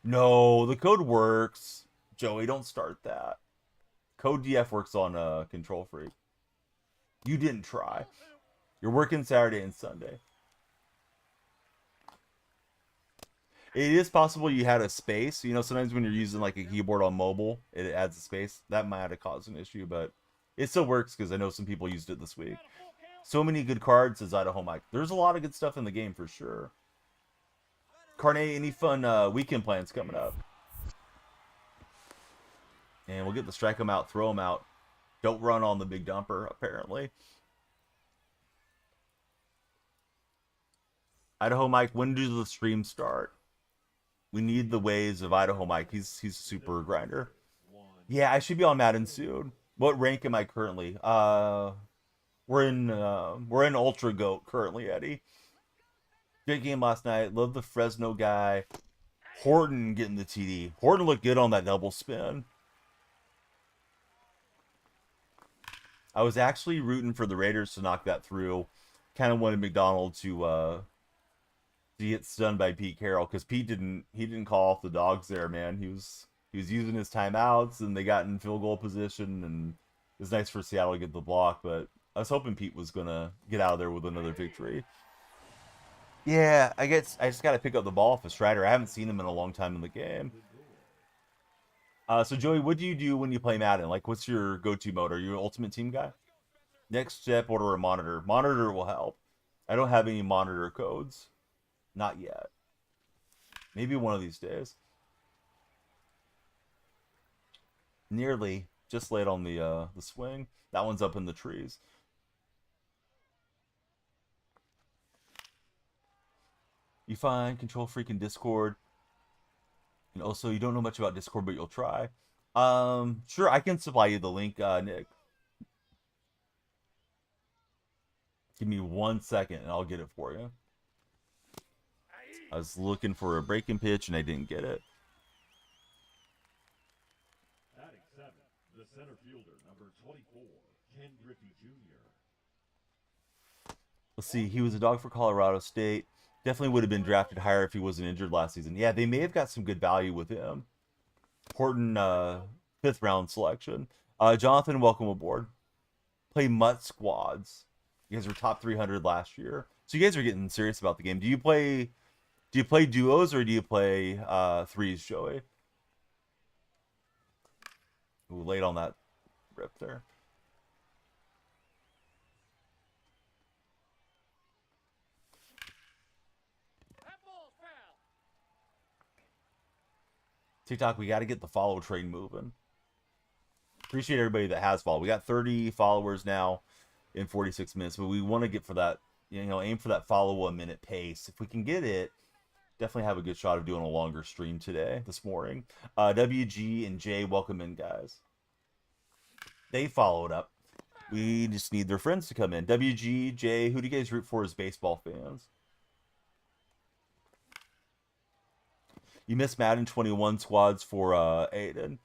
No, the code works. Joey, don't start that. Code DF works on Control Freak. You didn't try. You're working Saturday and Sunday. It is possible you had a space. Sometimes when you're using like a keyboard on mobile, it adds a space. That might have caused an issue, but it still works because I know some people used it this week. So many good cards, says Idaho Mike. There's a lot of good stuff in the game for sure. Carne, any fun weekend plans coming up? And we'll get the strike them out, throw them out. Don't run on the big dumper, apparently. Idaho Mike, when do the streams start? We need the ways of Idaho Mike. He's a super grinder. Yeah, I should be on Madden soon. What rank am I currently? We're in Ultra Goat currently, Eddie. Great game last night. Love the Fresno guy. Horton getting the TD. Horton looked good on that double spin. I was actually rooting for the Raiders to knock that through. Kind of wanted McDonald to get stunned by Pete Carroll because Pete didn't call off the dogs there, man. He was using his timeouts and they got in field goal position, and it was nice for Seattle to get the block, but I was hoping Pete was gonna get out of there with another victory. Yeah, I guess I just got to pick up the ball off a Strider. I haven't seen him in a long time in the game. So Joey, what do you do when you play Madden? Like, what's your go-to mode? Are you an Ultimate Team guy? Next step, order a monitor. Monitor will help. I don't have any monitor codes. Not yet. Maybe one of these days. Nearly. Just laid on the swing. That one's up in the trees. You find control freak in Discord. And also, you don't know much about Discord, but you'll try. Sure, I can supply you the link, Nick. Give me 1 second, and I'll get it for you. I was looking for a breaking pitch, and I didn't get it. Batting 7, the center fielder, number 24, Ken Griffey Jr. Let's see. He was a dog for Colorado State. Definitely would have been drafted higher if he wasn't injured last season. Yeah, they may have got some good value with him. Important 5th round selection. Jonathan, welcome aboard. Play Mutt squads. You guys were top 300 last year, so you guys are getting serious about the game. Do you play duos or do you play threes, Joey? Ooh, late on that rip there. TikTok, we got to get the follow train moving. Appreciate everybody that has followed. We got 30 followers now in 46 minutes, but we want to get for that, aim for that follow a minute pace. If we can get it, definitely have a good shot of doing a longer stream this morning. WG and Jay, welcome in, guys. They followed up. We just need their friends to come in. WG, Jay, who do you guys root for as baseball fans? You missed Madden 21 squads for Aiden.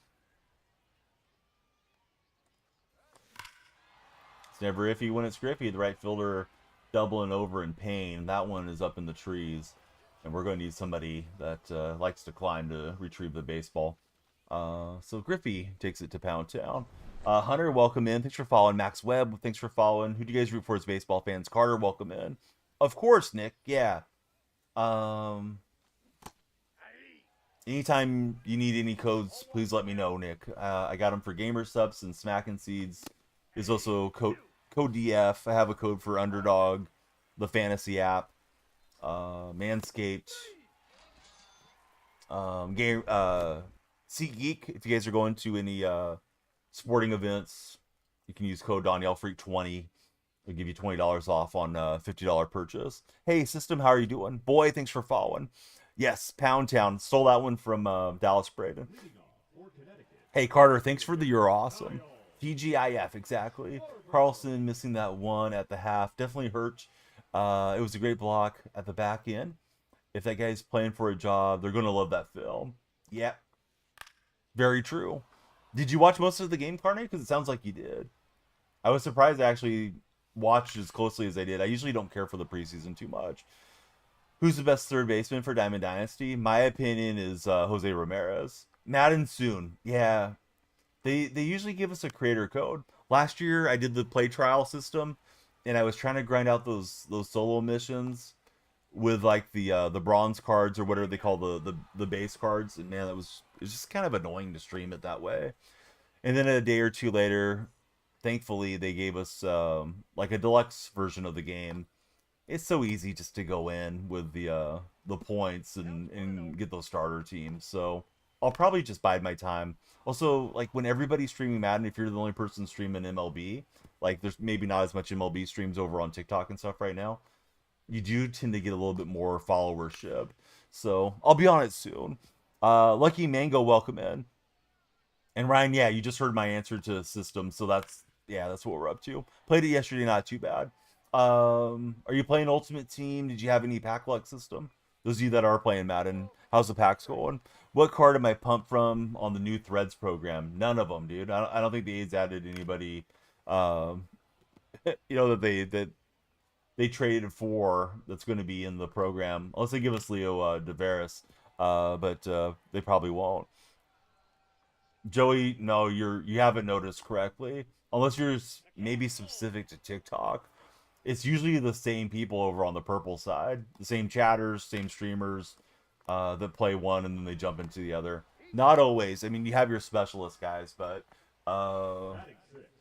It's never iffy when it's Griffey. The right fielder doubling over in pain. That one is up in the trees. And we're going to need somebody that likes to climb to retrieve the baseball. So Griffey takes it to Pound Town. Hunter, welcome in. Thanks for following. Max Webb, thanks for following. Who do you guys root for as baseball fans? Carter, welcome in. Of course, Nick. Yeah. Anytime you need any codes, please let me know, Nick. I got them for Gamer Subs and Smackin' Seeds. There's also code DYF. I have a code for Underdog, the fantasy app. Manscaped. SeatGeek. If you guys are going to any sporting events, you can use code DonyellFreak20. It'll give you $20 off on a $50 purchase. Hey, System, how are you doing? Boy, thanks for following. Yes, Pound Town. Stole that one from Dallas Braden. Hey, Carter, thanks for the You're Awesome. TGIF, exactly. Carlson missing that one at the half. Definitely hurt. It was a great block at the back end. If that guy's playing for a job, they're going to love that film. Yep. Very true. Did you watch most of the game, Carney? Because it sounds like you did. I was surprised I actually watched as closely as I did. I usually don't care for the preseason too much. Who's the best third baseman for Diamond Dynasty? My opinion is Jose Ramirez. Madden soon. Yeah. They usually give us a creator code. Last year I did the play trial system and I was trying to grind out those solo missions with like the bronze cards or whatever they call the base cards, and man, it was just kind of annoying to stream it that way. And then a day or two later, thankfully they gave us like a deluxe version of the game. It's so easy just to go in with the points and get those starter teams. So I'll probably just bide my time. Also, like when everybody's streaming Madden, if you're the only person streaming MLB, like there's maybe not as much MLB streams over on TikTok and stuff right now, you do tend to get a little bit more followership. So I'll be on it soon. Lucky Mango, welcome in. And Ryan, yeah, you just heard my answer to system, so that's what we're up to. Played it yesterday, not too bad. Are you playing Ultimate Team? Did you have any pack luck system? Those of you that are playing Madden, how's the packs going? What card am I pumped from on the new Threads program? None of them, dude. I don't think the A's added anybody, that they traded for that's going to be in the program, unless they give us Leo Deveris, but they probably won't. Joey, no, you haven't noticed correctly, unless you're maybe specific to TikTok. It's usually the same people over on the purple side, the same chatters, same streamers that play one and then they jump into the other. Not always. I mean, you have your specialist guys, but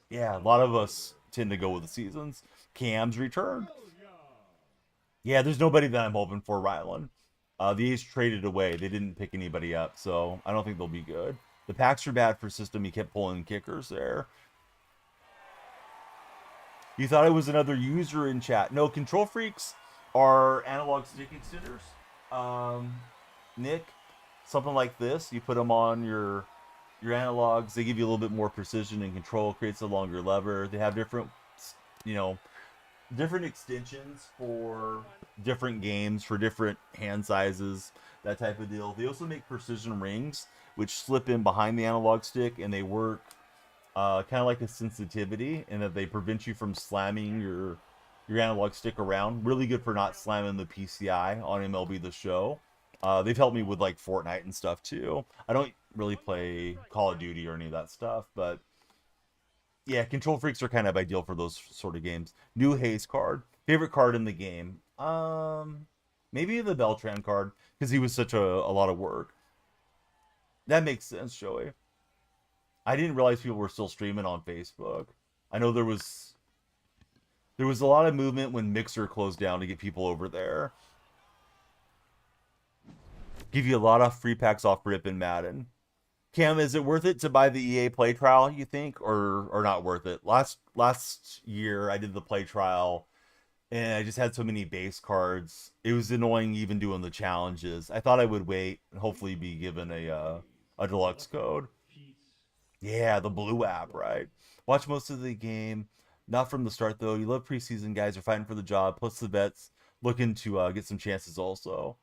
yeah, a lot of us tend to go with the seasons. Cam's return. Yeah, there's nobody that I'm hoping for, Rylan. The A's traded away. They didn't pick anybody up, so I don't think they'll be good. The packs are bad for system. He kept pulling kickers there. You thought I was another user in chat. No, control freaks are analog stick extenders. Nick, something like this. You put them on your analogs. They give you a little bit more precision and control. Creates a longer lever. They have different, you know, different extensions for different games, for different hand sizes, that type of deal. They also make precision rings, which slip in behind the analog stick, and they work kind of like a sensitivity, in that they prevent you from slamming your analog stick around. Really good for not slamming the PCI on MLB the Show. They've helped me with like Fortnite and stuff too. I don't really play Call of Duty or any of that stuff, but yeah, control freaks are kind of ideal for those sort of games. New Hayes card, favorite card in the game. Maybe the Beltran card, because he was such a lot of work. That makes sense, Joey. I didn't realize people were still streaming on Facebook. I know there was a lot of movement when Mixer closed down to get people over there. Give you a lot of free packs off rip in Madden. Cam, is it worth it to buy the EA play trial, you think, or not worth it? Last year I did the play trial and I just had so many base cards. It was annoying even doing the challenges. I thought I would wait and hopefully be given a deluxe code. Yeah, the blue app, right? Watch most of the game. Not from the start though. You love preseason guys are fighting for the job. Plus the vets looking to get some chances also.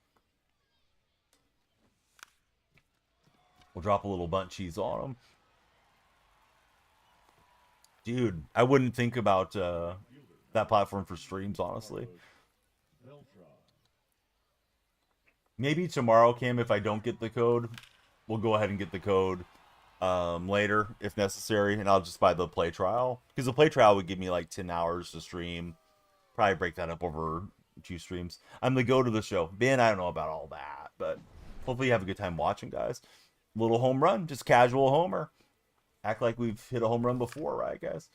We'll drop a little bunt cheese on them. Dude, I wouldn't think about that platform for streams, honestly. Maybe tomorrow, Cam, if I don't get the code, we'll go ahead and get the code later if necessary, and I'll just buy the play trial. Because the play trial would give me like 10 hours to stream. Probably break that up over 2 streams. I'm the go to the show. Ben, I don't know about all that, but hopefully you have a good time watching, guys. Little home run, just casual homer. Act like we've hit a home run before, right, guys?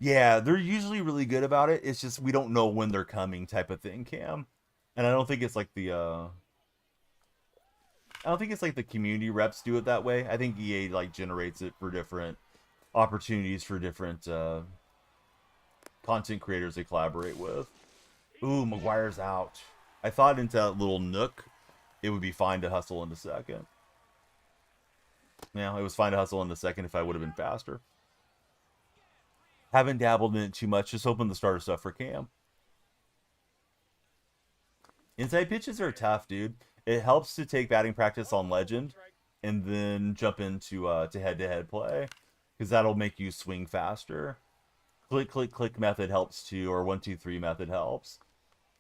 Yeah, they're usually really good about it. It's just we don't know when they're coming type of thing, Cam. And I don't think it's like the I don't think it's like the community reps do it that way. I think EA like generates it for different opportunities for different content creators they collaborate with. Ooh, McGuire's out. I thought into that little nook it would be fine to hustle in a second. Yeah, it was fine to hustle in a second if I would have been faster. Haven't dabbled in it too much. Just open the starter stuff for Cam. Inside pitches are tough, dude. It helps to take batting practice on Legend and then jump into to head-to-head play, because that'll make you swing faster. Click, click, click method helps too, or 1, 2, 3 method helps.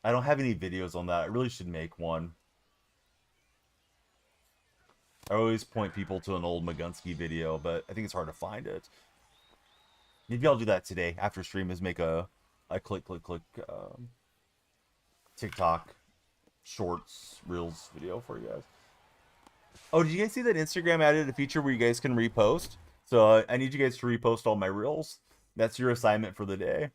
I don't have any videos on that. I really should make one. I always point people to an old Magunsky video, but I think it's hard to find it. Maybe I'll do that today after stream, is make a click, click, click TikTok shorts reels video for you guys. Oh, did you guys see that Instagram added a feature where you guys can repost? So I need you guys to repost all my reels. That's your assignment for the day.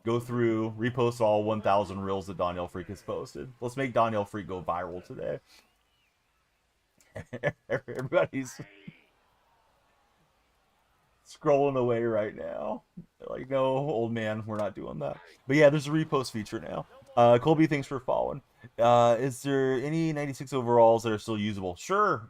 Go through, repost all 1,000 reels that Danielle Freak has posted. Let's make Danielle Freak go viral today. Everybody's scrolling away right now. Like, no, old man, we're not doing that. But yeah, there's a repost feature now. Colby, thanks for following. Is there any 96 overalls that are still usable? Sure.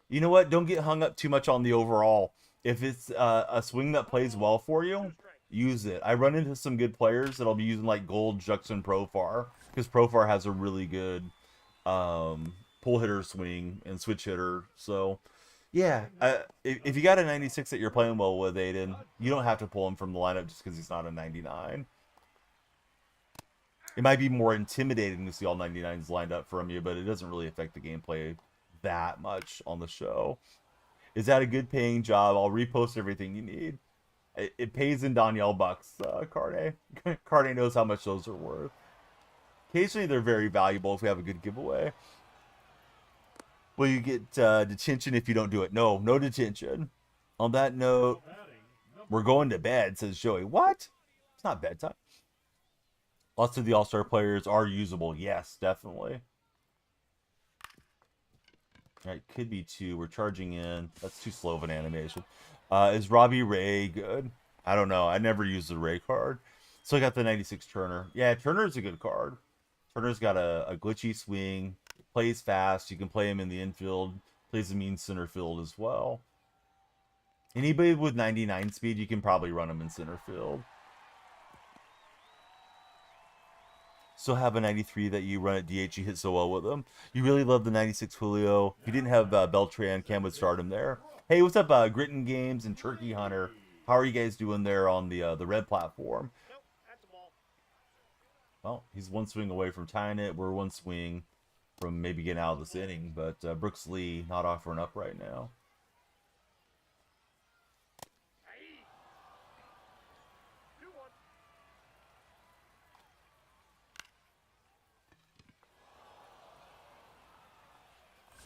You know what? Don't get hung up too much on the overall. If it's a swing that plays well for you, use it. I run into some good players that I'll be using like Gold, Juxon, Profar, because Profar has a really good pull hitter swing and switch hitter. So yeah, if you got a 96 that you're playing well with, Aiden, you don't have to pull him from the lineup just because he's not a 99. It might be more intimidating to see all 99s lined up from you, but it doesn't really affect the gameplay that much on the show. Is that a good paying job? I'll repost everything you need. It pays in Danielle bucks, Carne. Carne knows how much those are worth. Occasionally they're very valuable if we have a good giveaway. Will you get detention if you don't do it? No detention. On that note, we're going to bed, says Joey. What? It's not bedtime. Lots of the All-Star players are usable. Yes, definitely. All right, could be 2. We're charging in. That's too slow of an animation. Is Robbie Ray good? I don't know. I never used the Ray card. So I got the 96 Turner. Yeah, Turner's a good card. Turner's got a glitchy swing, plays fast. You can play him in the infield, plays a mean center field as well. Anybody with 99 speed, you can probably run him in center field. Still have a 93 that you run at DH. You hit so well with him. You really love the 96 Julio. If you didn't have Beltran, Cam would start him there. Hey, what's up, Grittin Games and Turkey Hunter? How are you guys doing there on the red platform? Well, he's one swing away from tying it. We're one swing from maybe getting out of this inning, but Brooks Lee not offering up right now.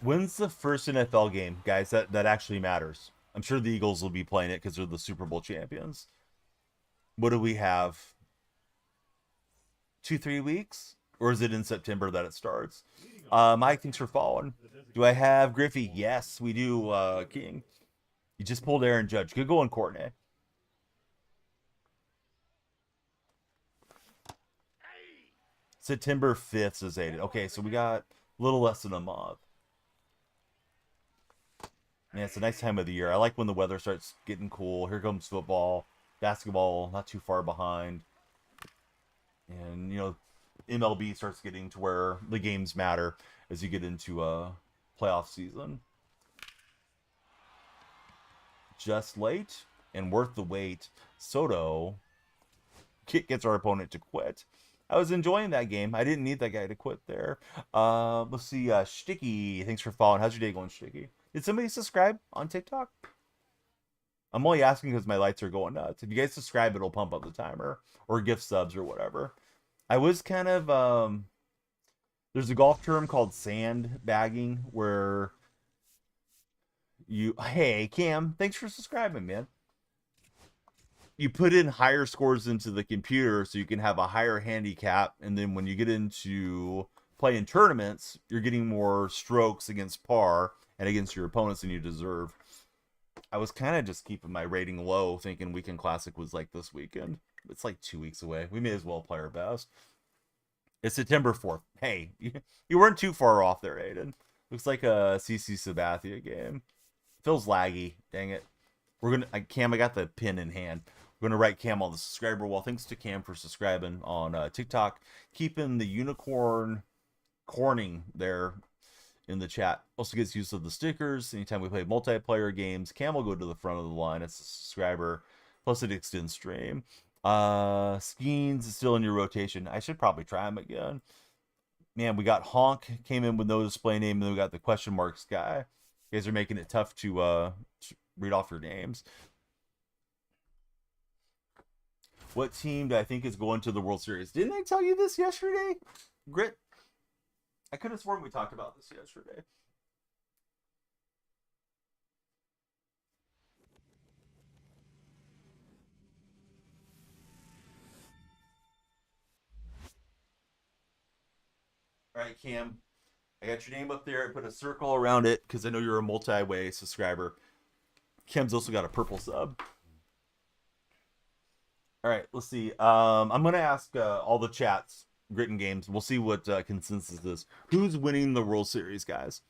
When's the first NFL game, guys? That actually matters. I'm sure the Eagles will be playing it because they're the Super Bowl champions. What do we have? 2-3 weeks? Or is it in September that it starts? Mike, thanks for following. Do I have Griffey? Yes, we do, King. You just pulled Aaron Judge. Good going, Courtney. September 5th is 8. Okay, so we got a little less than a month. Yeah, it's a nice time of the year. I like when the weather starts getting cool. Here comes football, basketball, not too far behind. And, you know, MLB starts getting to where the games matter as you get into a playoff season. Just late and worth the wait. Soto gets our opponent to quit. I was enjoying that game. I didn't need that guy to quit there. Let's see. Sticky, thanks for following. How's your day going, Sticky? Did somebody subscribe on TikTok? I'm only asking because my lights are going nuts. If you guys subscribe, it'll pump up the timer or gift subs or whatever. I was kind of there's a golf term called sandbagging where hey Cam, thanks for subscribing, man. You put in higher scores into the computer so you can have a higher handicap, and then when you get into playing tournaments, you're getting more strokes against par and against your opponents than you deserve. I was kind of just keeping my rating low, thinking Weekend Classic was like this weekend. It's like 2 weeks away. We may as well play our best. It's September 4th. Hey, you weren't too far off there, Aiden. Looks like a CC Sabathia game. Feels laggy. Dang it. We're gonna Cam. I got the pin in hand. We're gonna write Cam on the subscriber wall. Thanks to Cam for subscribing on TikTok, keeping the unicorn corning there in the chat. Also gets use of the stickers anytime we play multiplayer games. Cam will go to the front of the line as a subscriber. Plus it extends stream. Skeens is still in your rotation. I should probably try him again. Man, we got Honk came in with no display name, and then we got the question marks guy. You guys are making it tough to read off your names. What team do I think is going to the World Series? Didn't I tell you this yesterday? Grit? I could have sworn we talked about this yesterday. All right, Cam. I got your name up there. I put a circle around it because I know you're a multi-way subscriber. Cam's also got a purple sub. All right, let's see. I'm going to ask all the chats, Grittin Games. We'll see what consensus is. Who's winning the World Series, guys?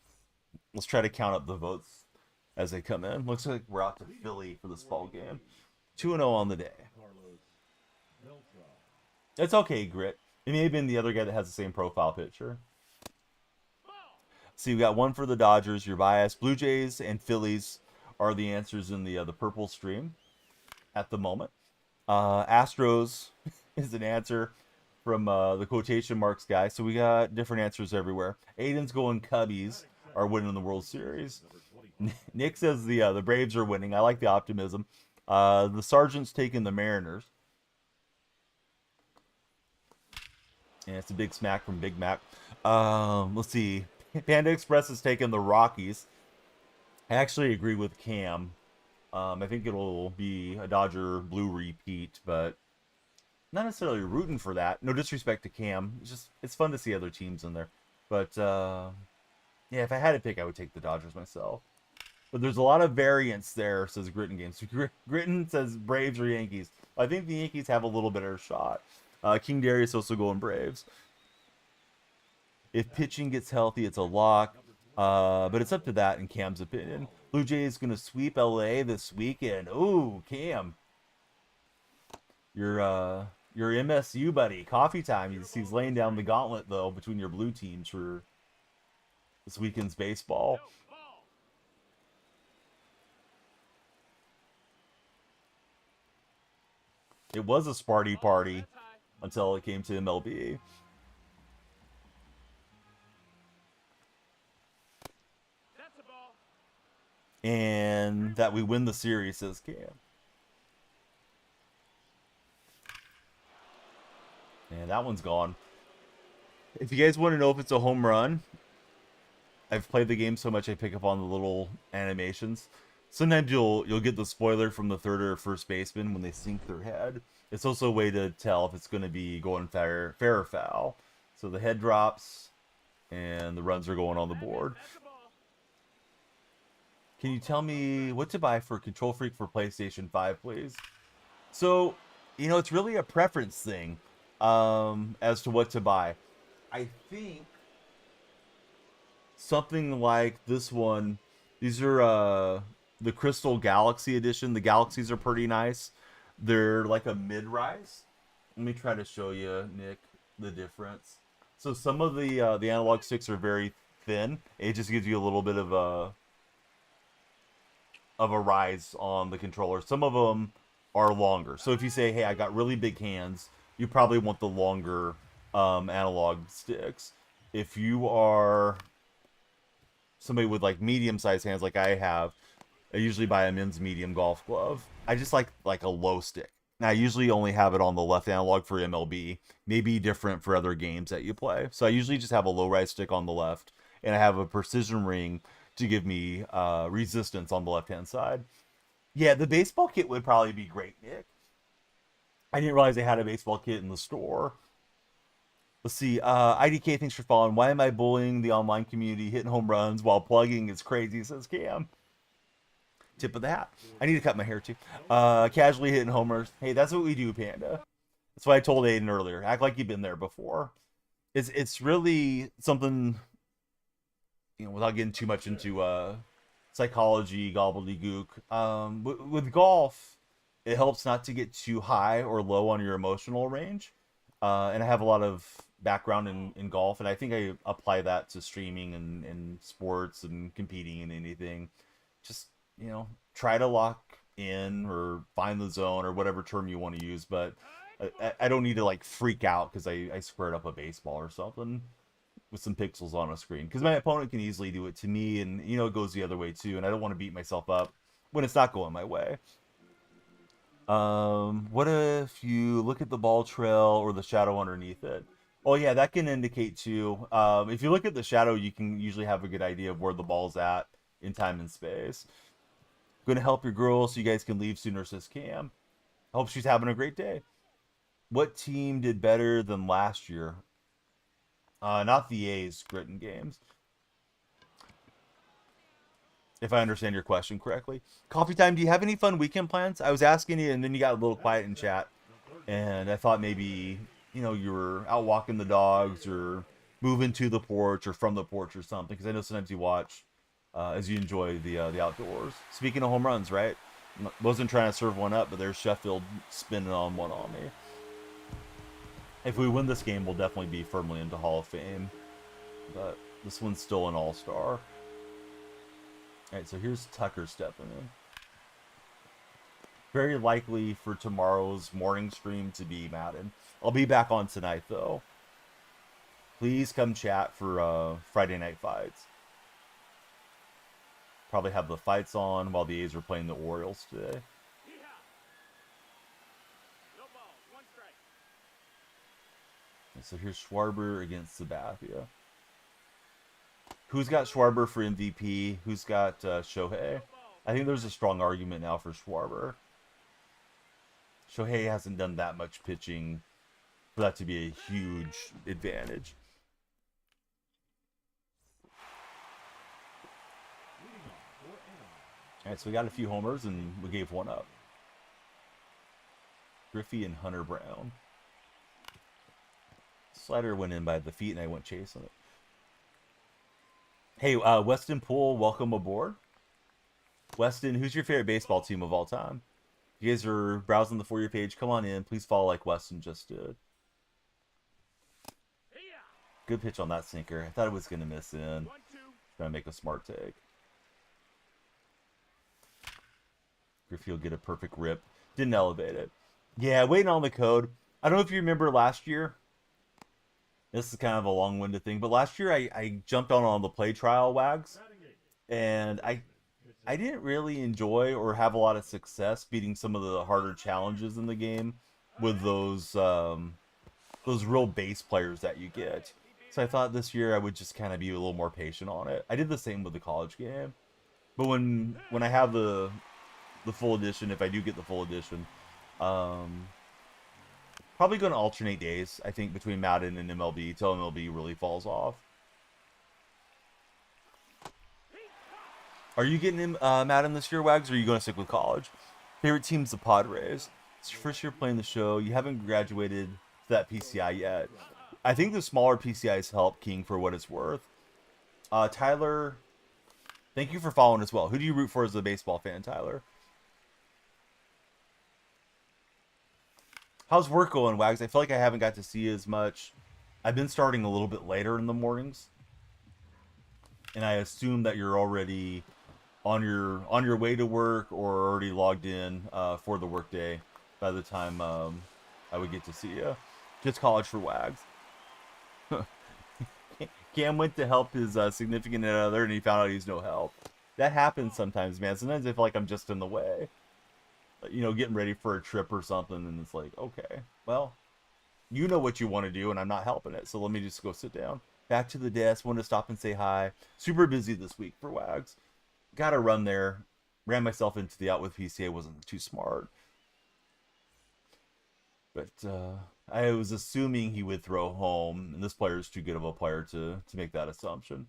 Let's try to count up the votes as they come in. Looks like we're out to Philly for this fall game. 2-0 on the day. It's okay, Grit. It may have been the other guy that has the same profile picture. See, we got one for the Dodgers. Your bias. Blue Jays and Phillies are the answers in the purple stream at the moment. Astros is an answer from the quotation marks guy. So we got different answers everywhere. Aiden's going Cubbies are winning the World Series. Nick says the Braves are winning. I like the optimism. The Sergeant's taking the Mariners. And it's a big smack from Big Mac. Let's see. Panda Express is taking the Rockies. I actually agree with Cam. I think it'll be a Dodger blue repeat, but not necessarily rooting for that. No disrespect to Cam. It's fun to see other teams in there. But yeah, if I had to pick, I would take the Dodgers myself. But there's a lot of variance there, says Gritton Games. Gritton says Braves or Yankees. I think the Yankees have a little better shot. King Darius also going Braves. If pitching gets healthy, it's a lock. But it's up to that in Cam's opinion. Blue Jays going to sweep LA this weekend. Ooh, Cam. Your MSU buddy. Coffee time. He's laying down the gauntlet, though, between your blue teams for this weekend's baseball. It was a Sparty party until it came to MLB. And that we win the series, says Cam. And that one's gone. If you guys want to know if it's a home run, I've played the game so much I pick up on the little animations. Sometimes you'll get the spoiler from the third or first baseman when they sink their head. It's also a way to tell if it's going to be going fair or foul. So the head drops, and the runs are going on the board. Can you tell me what to buy for Control Freak for PlayStation 5, please? So, it's really a preference thing as to what to buy. I think something like this one, these are the Crystal Galaxy Edition. The Galaxies are pretty nice. They're like a mid-rise. Let me try to show you, Nick, the difference. So some of the analog sticks are very thin. It just gives you a little bit of a rise on the controller. Some of them are longer. So if you say, hey, I got really big hands, you probably want the longer analog sticks. If you are somebody with like medium-sized hands like I have, I usually buy a men's medium golf glove. I just like a low stick. Now, I usually only have it on the left analog for MLB. Maybe different for other games that you play. So I usually just have a low-rise stick on the left, and I have a precision ring to give me resistance on the left-hand side. Yeah, the baseball kit would probably be great, Nick. I didn't realize they had a baseball kit in the store. Let's see. IDK, thanks for following. Why am I bullying the online community, hitting home runs while plugging? It's crazy, says Cam. Tip of the hat. I need to cut my hair too. Casually hitting homers. Hey, that's what we do, Panda. That's what I told Aiden earlier. Act like you've been there before. It's really something, without getting too much into psychology, gobbledygook. With golf, it helps not to get too high or low on your emotional range. And I have a lot of background in golf, and I think I apply that to streaming and sports and competing in anything. Just, try to lock in or find the zone or whatever term you want to use, but I don't need to like freak out because I squared up a baseball or something with some pixels on a screen, because my opponent can easily do it to me, and it goes the other way too, and I don't want to beat myself up when it's not going my way. What if you look at the ball trail or the shadow underneath it? Oh yeah, that can indicate too. If you look at the shadow, you can usually have a good idea of where the ball's at in time and space. Going to help your girl so you guys can leave sooner, says Cam. I hope she's having a great day. What team did better than last year? Not the A's, Gritton Games. If I understand your question correctly. Coffee time, do you have any fun weekend plans? I was asking you, and then you got a little quiet in chat. And I thought maybe, you were out walking the dogs or moving to the porch or from the porch or something. Because I know sometimes you watch as you enjoy the outdoors. Speaking of home runs, right? Wasn't trying to serve one up, but there's Sheffield spinning on one on me. If we win this game, we'll definitely be firmly into Hall of Fame. But this one's still an all-star. Alright, so here's Tucker stepping in. Very likely for tomorrow's morning stream to be Madden. I'll be back on tonight, though. Please come chat for Friday Night Fights. Probably have the fights on while the A's are playing the Orioles today. And so here's Schwarber against Sabathia. Who's got Schwarber for MVP? Who's got Shohei? I think there's a strong argument now for Schwarber. Shohei hasn't done that much pitching for that to be a huge advantage. All right, so we got a few homers and we gave one up. Griffey and Hunter Brown. Slider went in by the feet and I went chasing it. Hey, Weston Poole, welcome aboard. Weston, who's your favorite baseball team of all time? If you guys are browsing the For You page, come on in. Please follow like Weston just did. Good pitch on that sinker. I thought it was going to miss in. Trying to make a smart take. Griffey will get a perfect rip. Didn't elevate it. Yeah, waiting on the code. I don't know if you remember last year. This is kind of a long-winded thing, but last year I jumped on the play trial wags, and I didn't really enjoy or have a lot of success beating some of the harder challenges in the game with those real base players that you get. So I thought this year I would just kind of be a little more patient on it. I did the same with the college game, but when I have the full edition, if I do get the full edition, probably going to alternate days, I think, between Madden and MLB until MLB really falls off. Are you getting in Madden this year, Wags, or are you going to stick with college? Favorite team's the Padres. It's your first year playing the show. You haven't graduated to that PCI yet. I think the smaller PCIs help, King, for what it's worth. Tyler, thank you for following as well. Who do you root for as a baseball fan, Tyler? How's work going, Wags? I feel like I haven't got to see you as much. I've been starting a little bit later in the mornings, and I assume that you're already on your way to work or already logged in for the workday by the time I would get to see you. Just college for Wags. Cam went to help his significant other, and he found out he's no help. That happens sometimes, man. Sometimes I feel like I'm just in the way. You know, getting ready for a trip or something, and it's like, okay, well, you know what you want to do, and I'm not helping it, so let me just go sit down. Back to the desk, wanted to stop and say hi. Super busy this week for Wags. Got to run there. Ran myself into the out with PCA, wasn't too smart. But I was assuming he would throw home, and this player is too good of a player to make that assumption.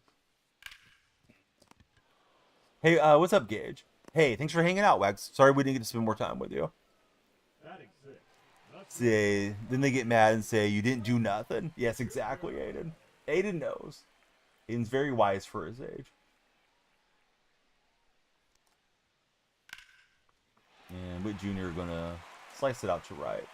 Hey, what's up, Gage? Hey, thanks for hanging out, Wags. Sorry we didn't get to spend more time with you. Say, then they get mad and say, you didn't do nothing. Yes, exactly, Aiden. Aiden knows. Aiden's very wise for his age. And Witt Jr. going to slice it out to right.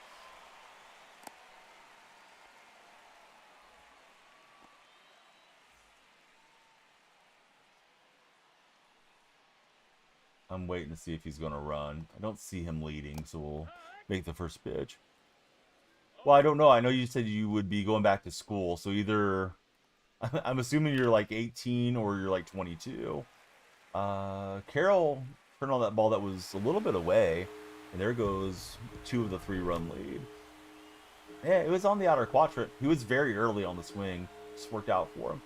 I'm waiting to see if he's going to run. I don't see him leading, so we'll make the first pitch. Well, I don't know. I know you said you would be going back to school, so either... I'm assuming you're like 18 or you're like 22. Carroll turned on that ball that was a little bit away, and there goes 2 of the 3-run lead. Yeah, it was on the outer quadrant. He was very early on the swing. Just worked out for him.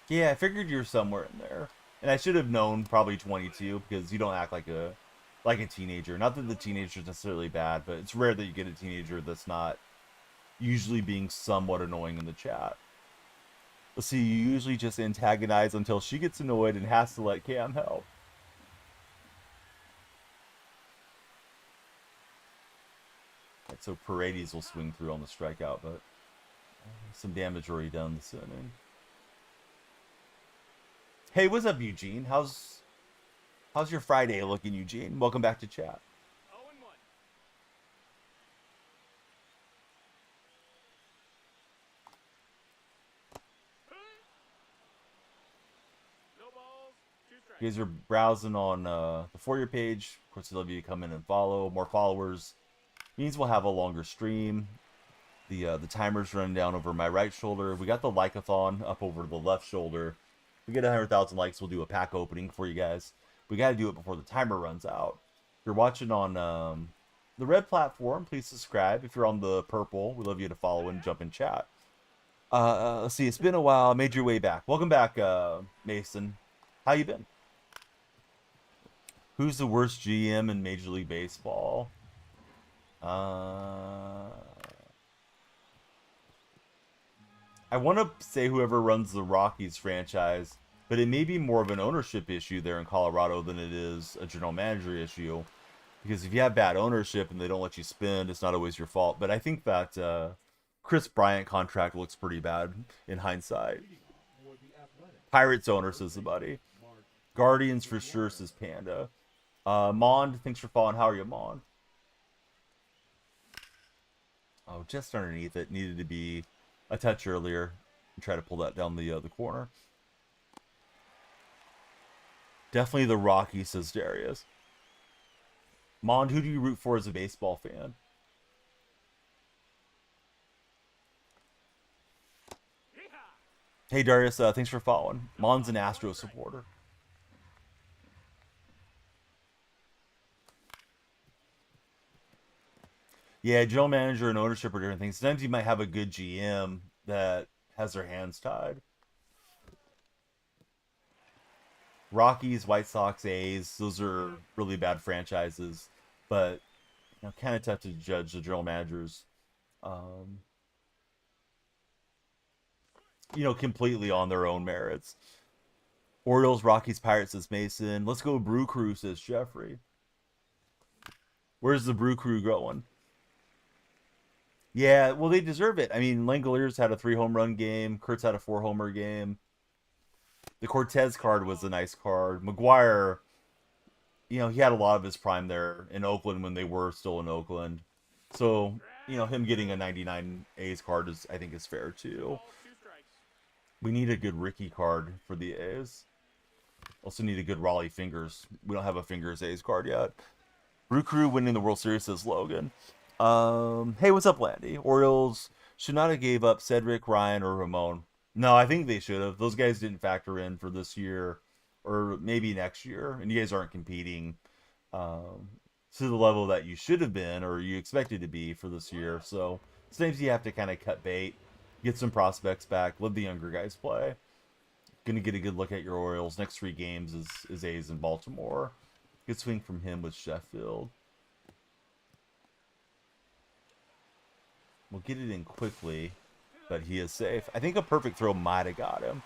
Yeah, I figured you're somewhere in there. And I should have known probably 22 because you don't act like a teenager. Not that the teenager is necessarily bad, but it's rare that you get a teenager that's not usually being somewhat annoying in the chat. Let's see, you usually just antagonize until she gets annoyed and has to let Cam help. Right, so Paredes will swing through on the strikeout, but some damage already done this inning. Hey, what's up, Eugene? How's your Friday looking, Eugene? Welcome back to chat. 0-1. No balls, 2 strikes. You guys are browsing on the For You page. Of course, I love you to come in and follow. More followers means we'll have a longer stream. The timer's running down over my right shoulder. We got the like-a-thon up over the left shoulder. If we get 100,000 likes, we'll do a pack opening for you guys. We got to do it before the timer runs out. If you're watching on the red platform, please subscribe. If you're on the purple, we'd love you to follow and jump in chat. Let's see, it's been a while. Made your way back. Welcome back, Mason. How you been? Who's the worst GM in Major League Baseball? I want to say whoever runs the Rockies franchise, but it may be more of an ownership issue there in Colorado than it is a general manager issue. Because if you have bad ownership and they don't let you spend, it's not always your fault. But I think that Chris Bryant contract looks pretty bad in hindsight. Pirates owner says the buddy. Guardians for sure says Panda. Mond, thanks for following. How are you, Mond? Oh, just underneath it. Needed to be a touch earlier. Try to pull that down the corner. Definitely the Rockies, says Darius. Mond, who do you root for as a baseball fan? Hey, Darius, thanks for following. Mond's an Astro supporter. Yeah, general manager and ownership are different things. Sometimes you might have a good GM that has their hands tied. Rockies, White Sox, A's, those are really bad franchises, but kind of tough to judge the general managers, completely on their own merits. Orioles, Rockies, Pirates, says Mason. Let's go Brew Crew, says Jeffrey. Where's the Brew Crew going? Yeah, well, they deserve it. I mean, Langoliers had a 3-home run game. Kurtz had a 4-homer game. The Cortez card was a nice card. McGuire, he had a lot of his prime there in Oakland when they were still in Oakland. So, him getting a 99 A's card I think is fair too. We need a good Ricky card for the A's. Also need a good Raleigh Fingers. We don't have a Fingers A's card yet. Brew Crew winning the World Series, says Logan. Hey, what's up, Landy? Orioles should not have gave up Cedric, Ryan, or Ramon. No, I think they should have. Those guys didn't factor in for this year or maybe next year, and you guys aren't competing to the level that you should have been or you expected to be for this year. So sometimes you have to kind of cut bait, get some prospects back, let the younger guys play. Gonna get a good look at your Orioles. Next 3 games is A's in Baltimore. Good swing from him with Sheffield. We'll get it in quickly, but he is safe. I think a perfect throw might have got him.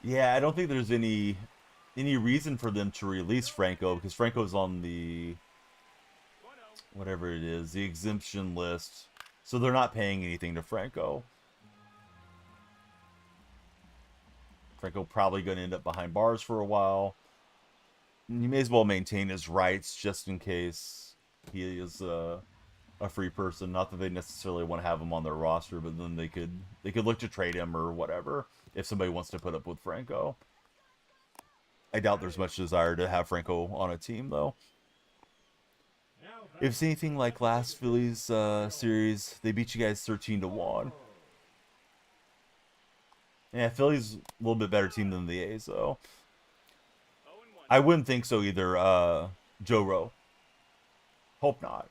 Yeah, I don't think there's any reason for them to release Franco because Franco's on the whatever it is, the exemption list. So they're not paying anything to Franco. Franco probably going to end up behind bars for a while. You may as well maintain his rights just in case he is a free person. Not that they necessarily want to have him on their roster, but then they could look to trade him or whatever if somebody wants to put up with Franco. I doubt there's much desire to have Franco on a team though. If it's anything like last Phillies series, they beat you guys 13-1. Yeah, Phillies a little bit better team than the A's though. I wouldn't think so either, Joe Rowe. Hope not.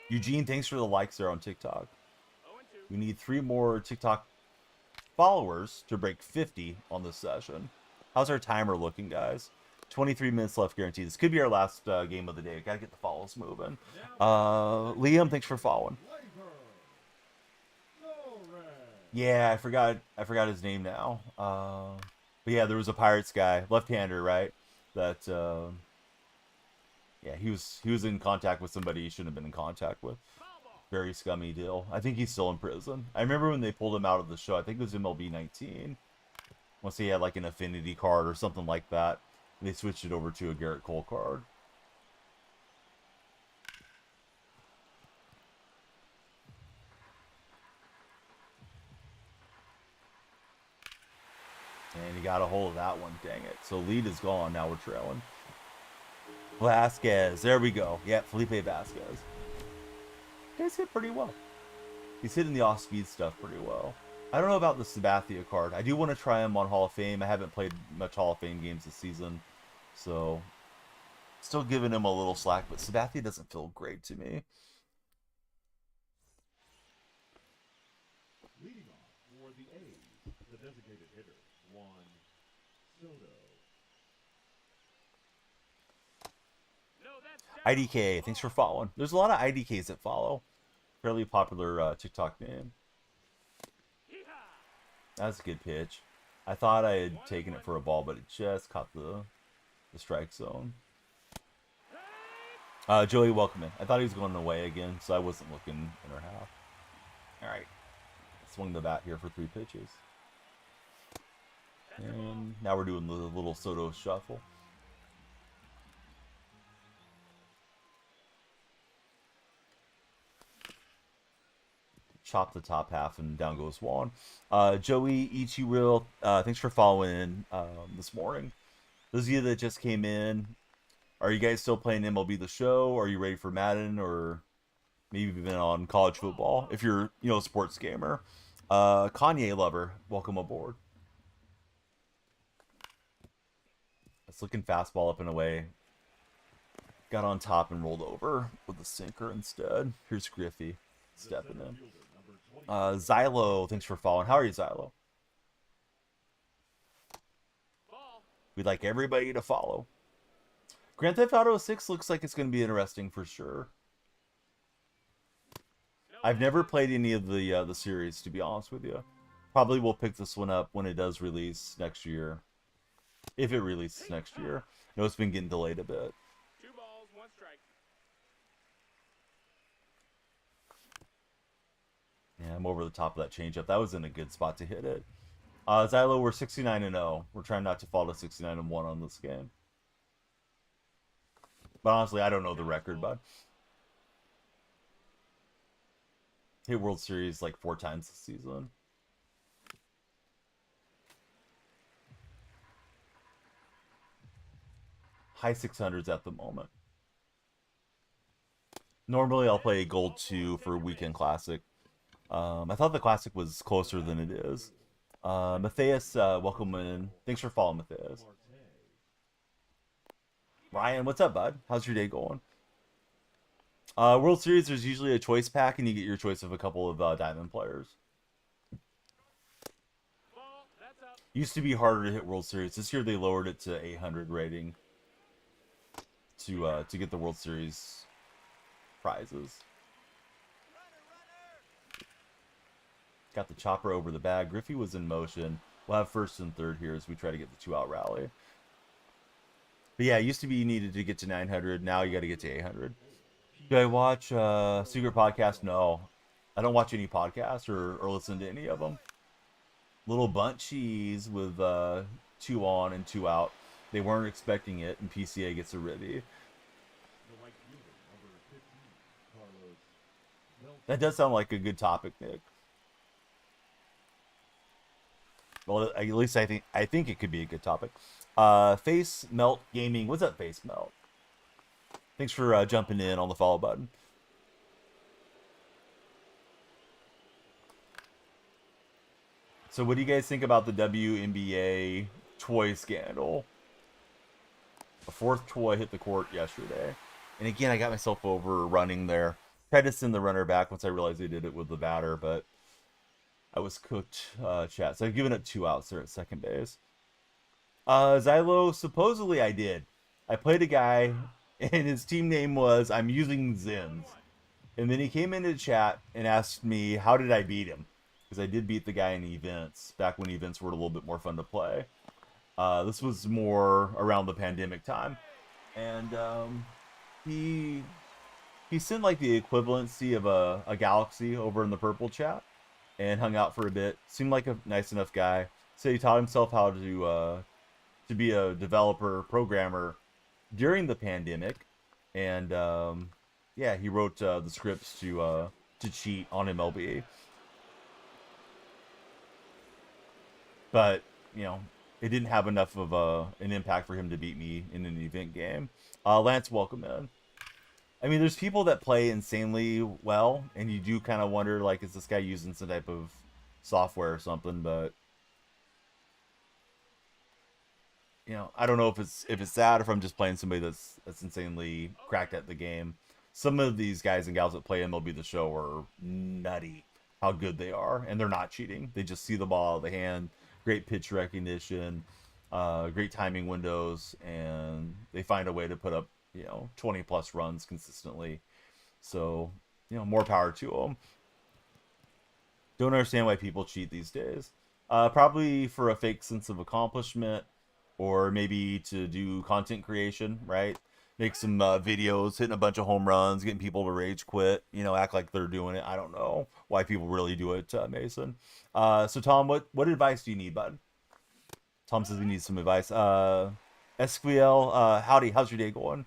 Eugene, thanks for the likes there on TikTok. We need 3 more TikTok followers to break 50 on this session. How's our timer looking, guys? 23 minutes left guaranteed. This could be our last game of the day. Gotta get the follows moving. Liam, thanks for following. Yeah, I forgot his name now. But yeah, there was a Pirates guy, left-hander, right? That yeah, he was in contact with somebody he shouldn't have been in contact with. Very scummy deal. I think he's still in prison. I remember when they pulled him out of the show. I think it was MLB 19. Once he had like an affinity card or something like that, they switched it over to a Garrett Cole card. And he got a hold of that one, dang it. So lead is gone, now we're trailing. Vasquez, there we go. Yeah, Felipe Vasquez. He's hit pretty well. He's hitting the off-speed stuff pretty well. I don't know about the Sabathia card. I do want to try him on Hall of Fame. I haven't played much Hall of Fame games this season. So, still giving him a little slack. But Sabathia doesn't feel great to me. Leading off for the A's, the designated IDK, thanks for following. There's a lot of IDKs that follow. Fairly popular TikTok name. That's a good pitch. I thought I had taken it for a ball, but it just caught the strike zone. Joey, welcome in. I thought he was going away again, so I wasn't looking in our half. All right. Swing the bat here for 3 pitches. And now we're doing the little Soto shuffle. Chop the top half and down goes Juan. Joey Ichiro, thanks for following in this morning. Those of you that just came in, are you guys still playing MLB the Show? Are you ready for Madden, or maybe even on college football? If you're, a sports gamer. Kanye lover, welcome aboard. It's looking fastball up and away. Got on top and rolled over with a sinker instead. Here's Griffey stepping in. Xylo, thanks for following. How are you, Xylo? We'd like everybody to follow. Grand Theft Auto 6 looks like it's going to be interesting for sure. I've never played any of the series, to be honest with you. Probably will pick this one up when it does release next year. If it releases next year. I know it's been getting delayed a bit. 2 balls, 1 strike. Yeah, I'm over the top of that changeup. That was in a good spot to hit it. Xylo, we're 69-0. We're trying not to fall to 69-1 on this game. But honestly, I don't know the record, bud. Hit World Series like 4 times this season. High 600s at the moment. Normally, I'll play Gold 2 for Weekend Classic. I thought the Classic was closer than it is. Matthias, welcome in. Thanks for following, Matthias. Ryan, what's up, bud? How's your day going? World Series, there's usually a choice pack, and you get your choice of a couple of Diamond players. Used to be harder to hit World Series. This year they lowered it to 800 rating to get the World Series prizes. Got the chopper over the bag. Griffey was in motion. We'll have first and third here as we try to get the 2-out rally. But yeah, it used to be you needed to get to 900. Now you got to get to 800. Do I watch Secret Podcast? No. I don't watch any podcasts or listen to any of them. Little bunt cheese with 2 on and 2 out. They weren't expecting it, and PCA gets a ribby. That does sound like a good topic, Nick. Well, at least I think it could be a good topic. Face Melt Gaming. What's up, Face Melt? Thanks for jumping in on the follow button. So what do you guys think about the WNBA toy scandal? A 4th toy hit the court yesterday. And again, I got myself overrunning there. Tried to send the runner back once I realized they did it with the batter, but I was cooked, chat. So I've given it 2 outs there at second base. Xylo, supposedly I did. I played a guy, and his team name was I'm Using Zins. And then he came into chat and asked me, how did I beat him? Because I did beat the guy in events, back when events were a little bit more fun to play. This was more around the pandemic time. And he sent like the equivalency of a galaxy over in the purple chat and hung out for a bit. Seemed like a nice enough guy. So he taught himself how to be a developer, programmer during the pandemic. And yeah, he wrote the scripts to cheat on MLB. But, you know, it didn't have enough of an impact for him to beat me in an event game. Lance, welcome in. I mean, there's people that play insanely well, and you do kind of wonder, like, is this guy using some type of software or something? But, you know, I don't know if it's that or if I'm just playing somebody that's insanely cracked at the game. Some of these guys and gals that play MLB the Show are nutty how good they are, and they're not cheating. They just see the ball out of the hand, great pitch recognition, great timing windows, and they find a way to put up 20 plus runs consistently. So, more power to them. Don't understand why people cheat these days. Probably for a fake sense of accomplishment, or maybe to do content creation, right? Make some videos, hitting a bunch of home runs, getting people to rage quit, act like they're doing it. I don't know why people really do it, Mason. So Tom, what advice do you need, bud? Tom says he needs some advice. SQL, howdy, how's your day going?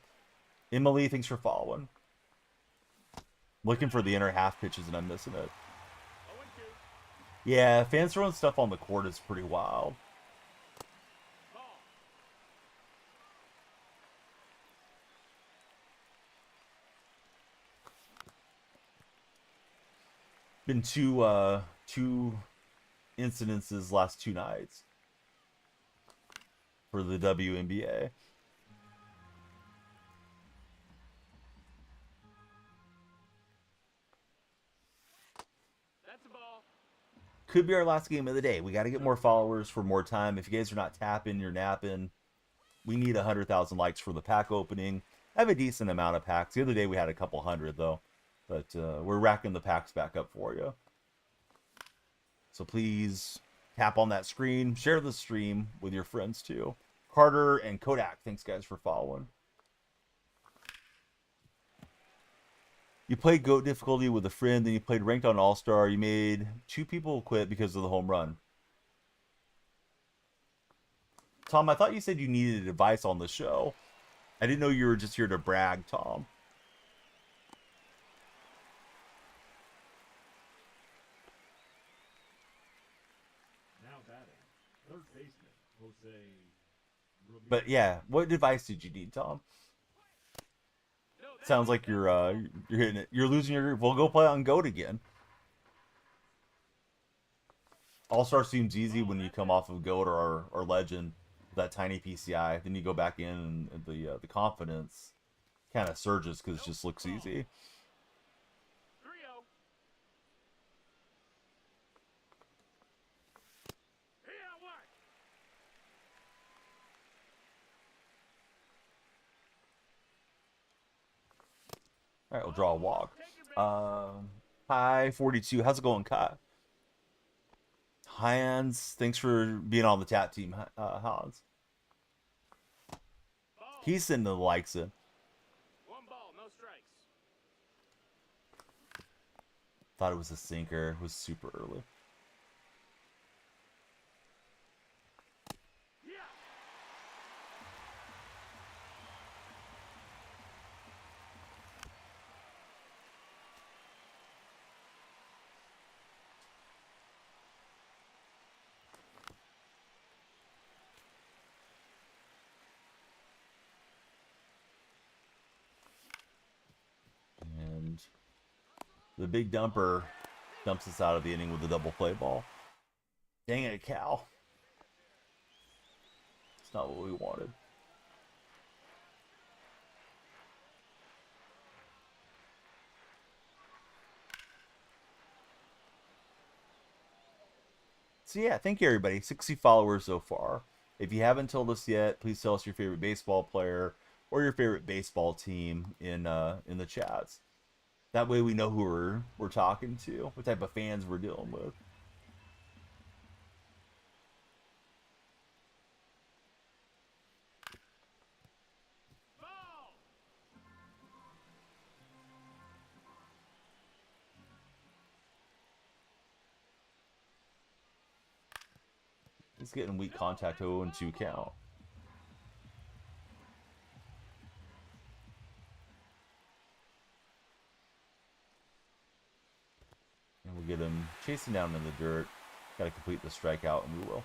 Emily, thanks for following. Looking for the inner half pitches and I'm missing it. 0-2. Yeah, fans throwing stuff on the court is pretty wild. Ball. Been two incidences last 2 nights for the WNBA. That's a ball. Could be our last game of the day. We got to get more followers for more time. If you guys are not tapping, you're napping. We need 100,000 likes for the pack opening. I have a decent amount of packs. The other day we had a couple hundred though, but we're racking the packs back up for you. So please tap on that screen, share the stream with your friends too. Carter and Kodak, thanks guys for following. You played GOAT difficulty with a friend, then you played ranked on All-Star. You made 2 people quit because of the home run. Tom, I thought you said you needed advice on the show. I didn't know you were just here to brag, Tom. Now batting, third baseman, Jose Ramirez. But yeah, what advice did you need, Tom? No, that's Sounds like you're hitting it. You're losing your. Well, go play on GOAT again. All-Star seems easy when you come off of GOAT or Legend, that tiny PCI. Then you go back in and the confidence kind of surges because it just looks easy. 3-0. Here, what? All right, we'll draw a walk. Hi, 42. How's it going, Kai? Hans, thanks for being on the tap team, Hans. Ball. He's sending the likes in. 1 ball, no strikes. Thought it was a sinker. It was super early. Yeah. And the big dumper dumps us out of the inning with a double play ball. Dang it, Cal. It's not what we wanted. So yeah, thank you everybody. 60 followers so far. If you haven't told us yet, please tell us your favorite baseball player or your favorite baseball team in the chats. That way we know who we're talking to, what type of fans we're dealing with. Ball. He's getting weak contact 0-2 count. And we'll get him chasing down in the dirt. Got to complete the strikeout, and we will.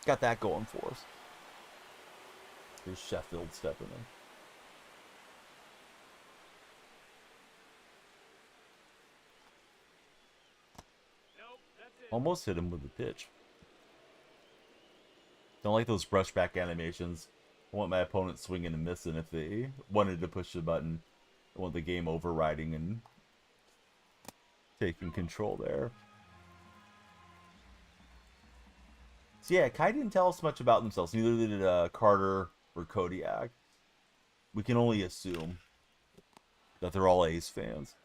Got that going for us. Here's Sheffield stepping in. Nope, that's it. Almost hit him with the pitch. Don't like those brushback animations. I want my opponent swinging and missing if they wanted to push the button. I want the game overriding and taking control there. So yeah, Kai didn't tell us much about themselves. Neither did Carter or Kodiak. We can only assume that they're all A's fans.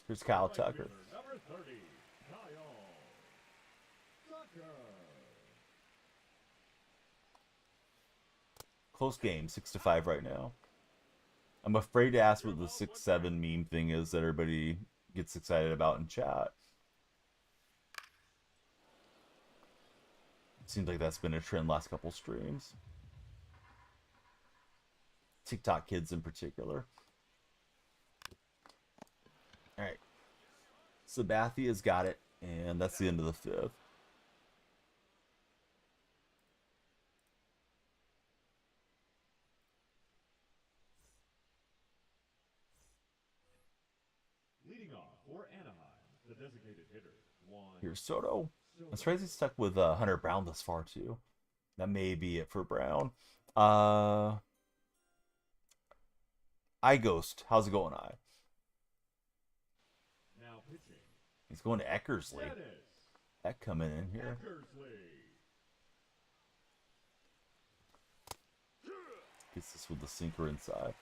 Here's Kyle Tucker. Number 30, Kyle Tucker. Close game, 6-5 right now. I'm afraid to ask what the 6-7 meme thing is that everybody gets excited about in chat. It seems like that's been a trend last couple streams. TikTok kids in particular. All right. Sabathia's got it, and that's the end of the fifth. Leading off for Anaheim, the designated hitter, Juan. Here's Soto. That's crazy stuck with Hunter Brown thus far, too. That may be it for Brown. iGhost. How's it going, I? Now pitching. He's going to Eckersley. Dennis That coming in here. Eckersley. Gets this with the sinker inside.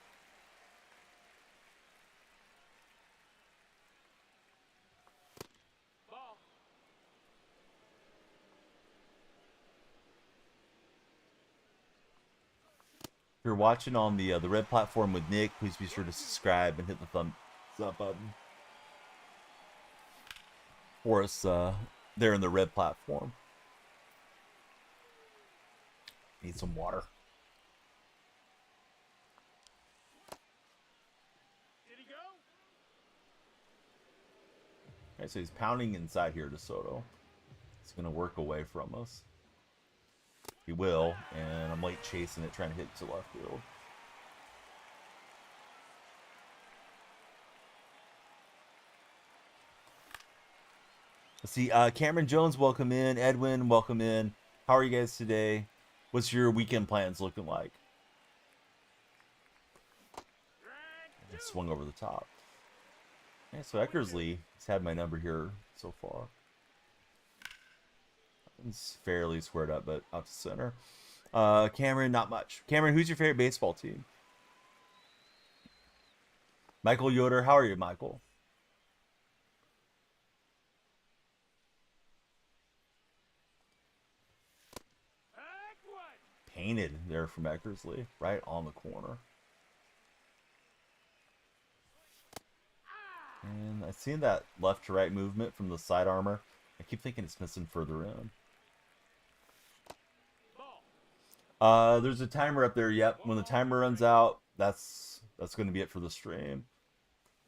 Ball. If you're watching on the red platform with Nick, please be sure to subscribe and hit the thumbs up button for us there in the red platform. Need some water. Did he go? Okay, so he's pounding inside here to Soto. He's going to work away from us. He will, and I'm late chasing it, trying to hit to left field. Let's see, Cameron Jones, welcome in. Edwin, welcome in. How are you guys today? What's your weekend plans looking like? Drag. It swung over the top. Okay, so Eckersley has had my number here so far. It's fairly squared up, but out to center. Cameron, not much. Cameron, who's your favorite baseball team? Michael Yoder, how are you, Michael? Back one. Painted there from Eckersley, right on the corner. And I've seen that left to right movement from the side armor. I keep thinking it's missing further in. Ball. There's a timer up there. Yep. When the timer runs out, that's going to be it for the stream.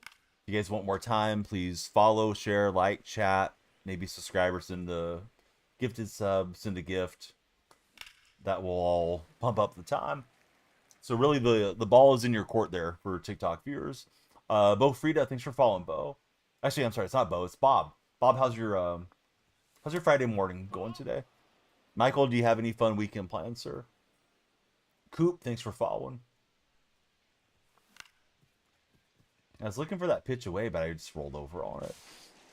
If you guys want more time, please follow, share, like, chat, maybe subscribe or send a gifted sub, send a gift. That will all pump up the time. So really, the ball is in your court there for TikTok viewers. Bo Frida, thanks for following, Bo. Actually, I'm sorry, it's not Bo, it's Bob. Bob, how's your Friday morning going today? Michael, do you have any fun weekend plans, sir? Coop, thanks for following. I was looking for that pitch away, but I just rolled over on it.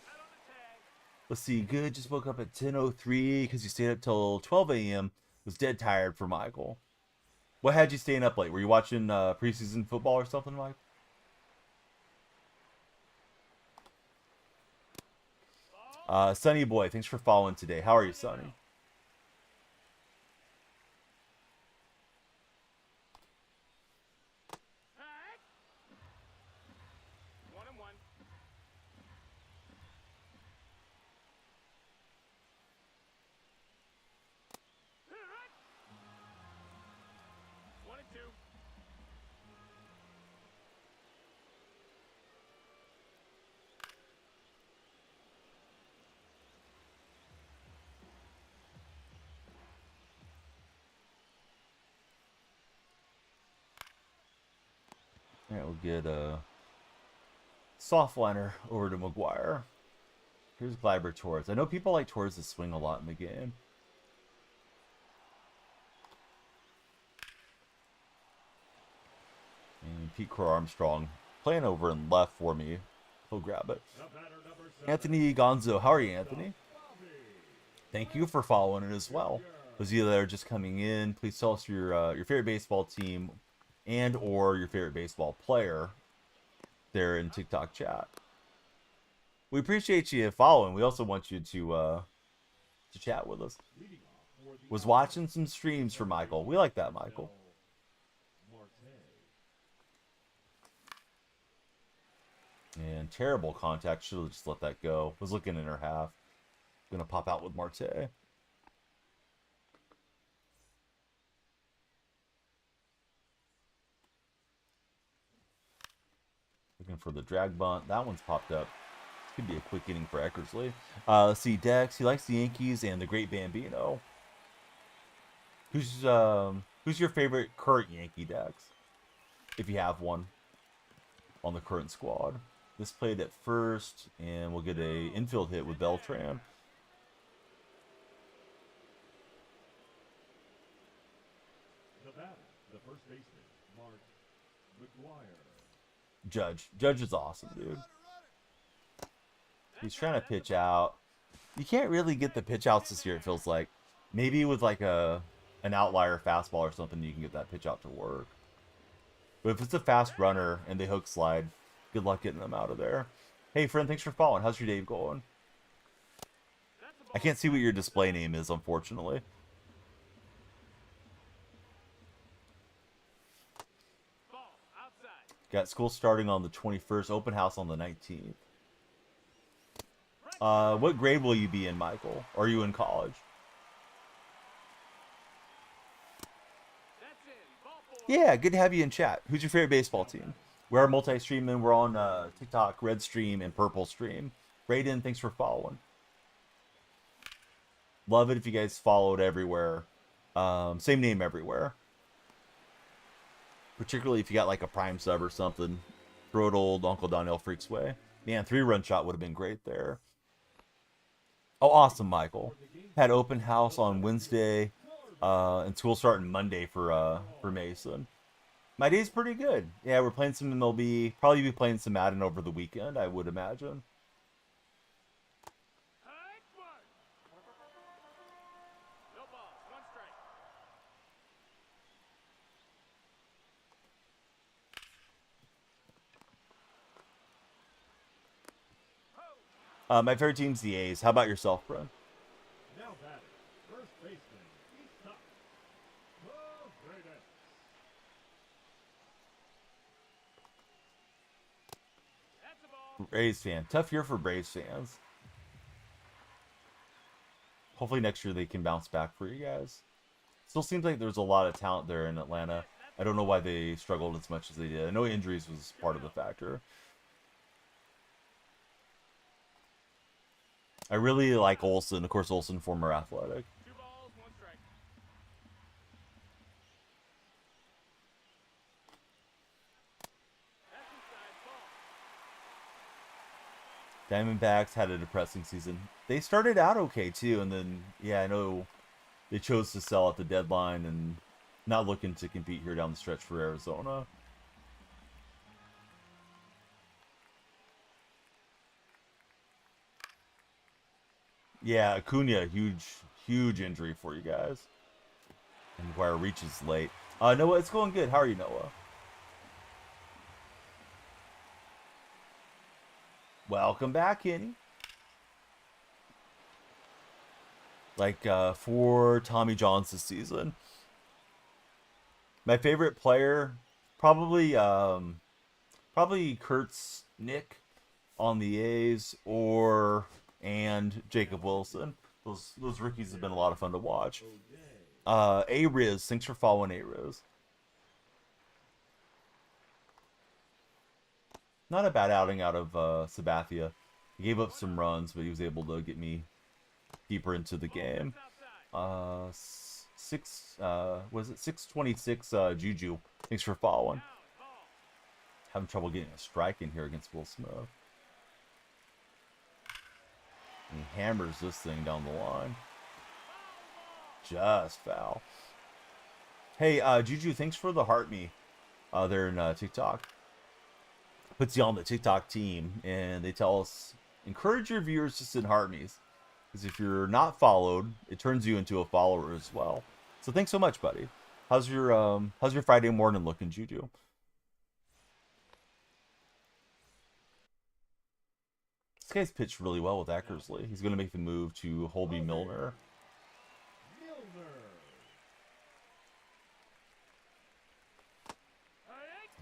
Out on the tag. Let's see. Good. Just woke up at 10:03 because you stayed up till 12 a.m. Was dead tired for Michael. What had you staying up late? Were you watching preseason football or something, Mike? Sunny boy, thanks for following today. How are you, Sunny? Back. 1-1. Hit. 1-2. All right, we'll get a soft liner over to McGuire. Here's Gleiber Torres. I know people like Torres to swing a lot in the game. And Pete Crow Armstrong playing over in left for me. He'll grab it. The batter, number 7, Anthony Gonzo. How are you, Anthony? Bobby. Thank you for following it as well. Those of you that are just coming in, please tell us your favorite baseball team and or your favorite baseball player there in TikTok chat. We appreciate you following. We also want you to chat with us. Was watching some streams for Michael. We like that, Michael. And terrible contact. Should have just let that go. Was looking in her half. Gonna pop out with Marte. Looking for the drag bunt. That one's popped up. Could be a quick inning for Eckersley. Let's see, Dex. He likes the Yankees and the Great Bambino. Who's your favorite current Yankee, Dex? If you have one on the current squad. This played at first, and we'll get a infield hit with Beltran. The batter, the first baseman, Mark McGuire. Judge is awesome, dude. He's trying to pitch out. You can't really get the pitch outs this year, it feels like. Maybe with like an outlier fastball or something, you can get that pitch out to work. But if it's a fast runner and they hook slide, good luck getting them out of there. Hey, friend, thanks for following. How's your day going? I can't see what your display name is, unfortunately. Got school starting on the 21st, open house on the 19th. What grade will you be in, Michael? Are you in college? Yeah, good to have you in chat. Who's your favorite baseball team? We are multi-streaming. We're on TikTok, Red Stream, and Purple Stream. Raiden, thanks for following. Love it if you guys followed everywhere. Same name everywhere. Particularly if you got like a Prime sub or something. Throw it old Uncle Donnell Freaks way. Man, 3-run shot would have been great there. Oh, awesome, Michael. Had open house on Wednesday, and school starting Monday for Mason. My day's pretty good. Yeah, we're playing some MLB. Probably be playing some Madden over the weekend, I would imagine. My favorite team's the A's. How about yourself, bro? Now batting, first baseman, he's up. Oh, great ace. Braves fan. Tough year for Braves fans. Hopefully next year they can bounce back for you guys. Still seems like there's a lot of talent there in Atlanta. I don't know why they struggled as much as they did. I know injuries was part of the factor. I really like Olsen. Of course, Olsen, former Athletic. Diamondbacks had a depressing season. They started out okay, too. And then, yeah, I know they chose to sell at the deadline and not looking to compete here down the stretch for Arizona. Yeah, Acuna, huge injury for you guys. And McGuire reaches late. Noah, it's going good. How are you, Noah? Welcome back, Kenny. Like 4 Tommy Johns this season. My favorite player, probably Kurt's Nick on the A's and Jacob Wilson. Those rookies have been a lot of fun to watch. A-Riz, thanks for following A-Riz. Not a bad outing out of Sabathia. He gave up some runs, but he was able to get me deeper into the game. 626 Juju. Thanks for following. Having trouble getting a strike in here against Will Smith. And he hammers this thing down the line. Just foul. Hey, Juju, thanks for the heart me there in TikTok. Puts you on the TikTok team, and they tell us, encourage your viewers to send heart me's. Because if you're not followed, it turns you into a follower as well. So thanks so much, buddy. How's your Friday morning looking, Juju? This guy's pitched really well with Eckersley. He's going to make the move to Holby Milner.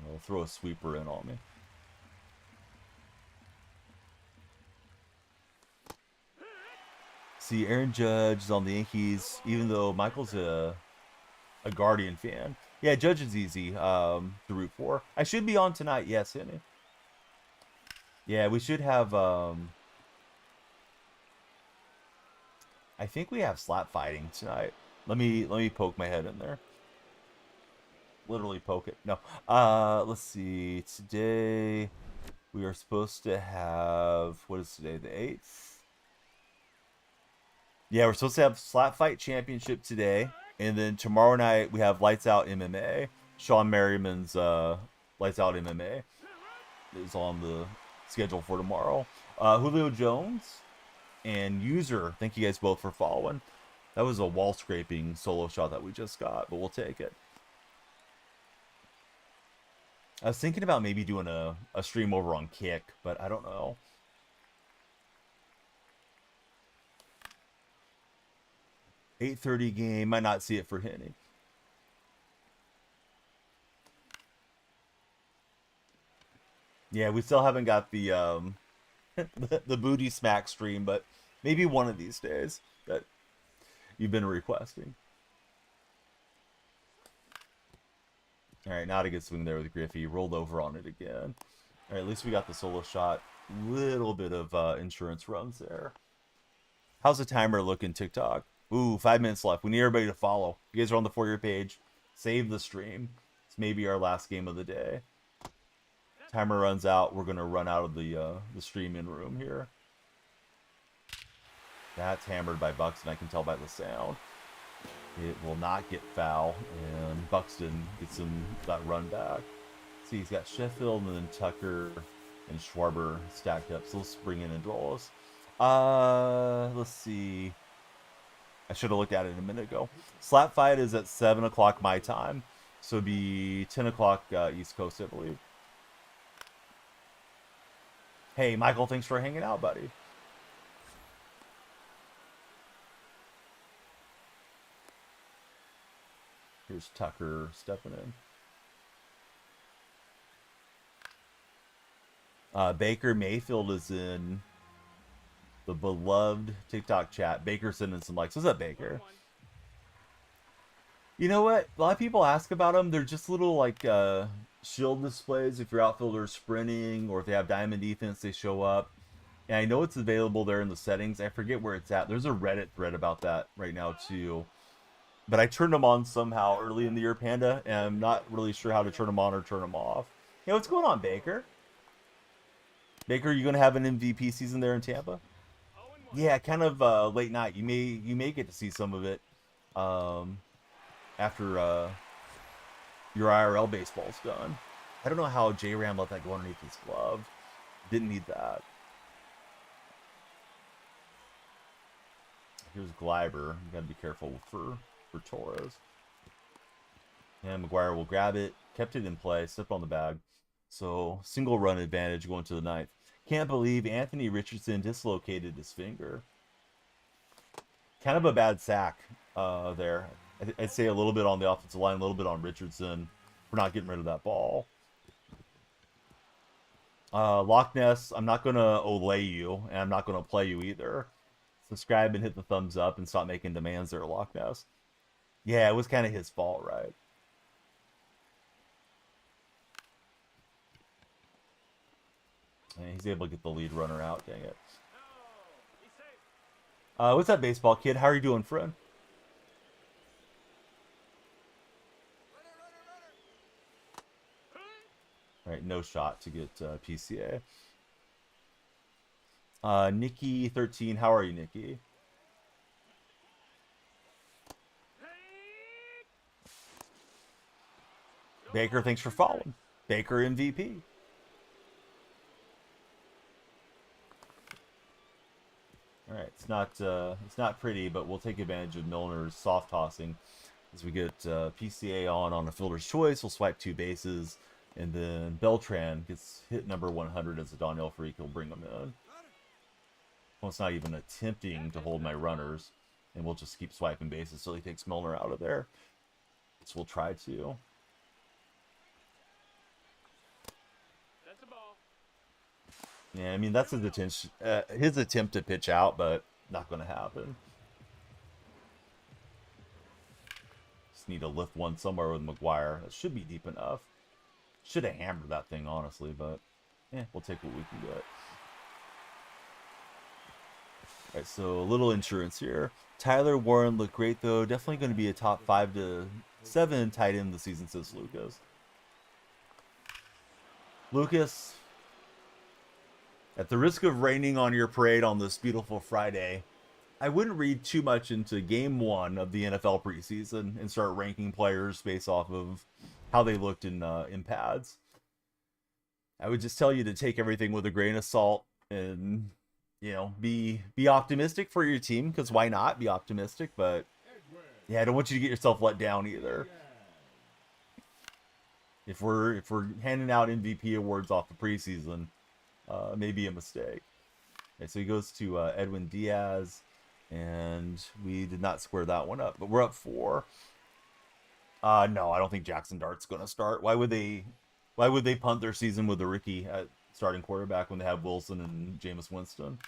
He'll throw a sweeper in on me. See, Aaron Judge is on the Yankees, even though Michael's a Guardian fan. Yeah, Judge is easy to root for. I should be on tonight, yes, Henny. Yeah, we should have. I think we have slap fighting tonight. Let me poke my head in there. Literally poke it. No. Let's see. Today we are supposed to have, what is today? The 8th. Yeah, we're supposed to have slap fight championship today, and then tomorrow night we have Lights Out MMA. Sean Merriman's Lights Out MMA is on the schedule for tomorrow. Julio Jones and User, thank you guys both for following. That was a wall scraping solo shot that we just got, but we'll take it. I was thinking about maybe doing a stream over on Kick, but I don't know. $8:30 game, might not see it for Henny. Yeah, we still haven't got the the booty smack stream, but maybe one of these days that you've been requesting. All right, not a good swing there with Griffey. Rolled over on it again. All right, at least we got the solo shot. Little bit of insurance runs there. How's the timer looking, TikTok? Ooh, 5 minutes left. We need everybody to follow. You guys are on the For Your page. Save the stream. It's maybe our last game of the day. Timer runs out. We're gonna run out of the streaming room here. That's hammered by Buxton. I can tell by the sound. It will not get foul, and Buxton gets that run back. See, he's got Sheffield and then Tucker and Schwarber stacked up. So let's bring in Androlos. Let's see. I should have looked at it a minute ago. Slap fight is at 7 o'clock my time, so it'd be 10 o'clock East Coast, I believe. Hey, Michael, thanks for hanging out, buddy. Here's Tucker stepping in. Baker Mayfield is in the beloved TikTok chat. Baker sending some likes. What's up, Baker? You know what? A lot of people ask about them. They're just little like shield displays. If your outfielder's sprinting or if they have diamond defense, they show up. And I know it's available there in the settings. I forget where it's at. There's a Reddit thread about that right now too. But I turned them on somehow early in the year, Panda, and I'm not really sure how to turn them on or turn them off. Hey, what's going on, Baker? Baker, you gonna have an MVP season there in Tampa? Yeah, kind of late night. You may get to see some of it after your IRL baseball's done. I don't know how J-Ram let that go underneath his glove. Didn't need that. Here's Gleiber. You gotta be careful for Torres. And McGuire will grab it. Kept it in play. Stepped on the bag. So single run advantage going to the ninth. Can't believe Anthony Richardson dislocated his finger. Kind of a bad sack there. I'd say a little bit on the offensive line, a little bit on Richardson for not getting rid of that ball. Loch Ness, I'm not going to olay you, and I'm not going to play you either. Subscribe and hit the thumbs up and stop making demands there, Loch Ness. Yeah, it was kind of his fault, right? And he's able to get the lead runner out, dang it. What's up, baseball kid? How are you doing, friend? All right, no shot to get PCA. Nikki 13, how are you, Nikki? Baker, thanks for following. Baker MVP. All right, It's not pretty, but we'll take advantage of Milner's soft tossing as we get PCA on a fielder's choice. We'll swipe 2 bases, and then Beltran gets hit number 100 as a Donnell freak. He'll bring him in. Well, it's not even attempting to hold my runners, and we'll just keep swiping bases till he takes Milner out of there. So we'll try to. That's a ball. Yeah, I mean, that's his attempt to pitch out, but not going to happen. Just need to lift one somewhere with McGuire. That should be deep enough. Should have hammered that thing, honestly, but yeah, we'll take what we can get. All right, so a little insurance here. Tyler Warren looked great, though. Definitely going to be a top 5 to 7 tight end the season, says Lucas. Lucas, at the risk of raining on your parade on this beautiful Friday, I wouldn't read too much into game 1 of the NFL preseason and start ranking players based off of how they looked in pads. I would just tell you to take everything with a grain of salt and, you know, be optimistic for your team, because why not be optimistic? But yeah, I don't want you to get yourself let down either. If we're handing out MVP awards off the preseason, maybe a mistake. Okay, so he goes to Edwin Diaz, and we did not square that one up, but we're up 4. No, I don't think Jackson Dart's going to start. Why would they punt their season with a rookie at starting quarterback when they have Wilson and Jameis Winston?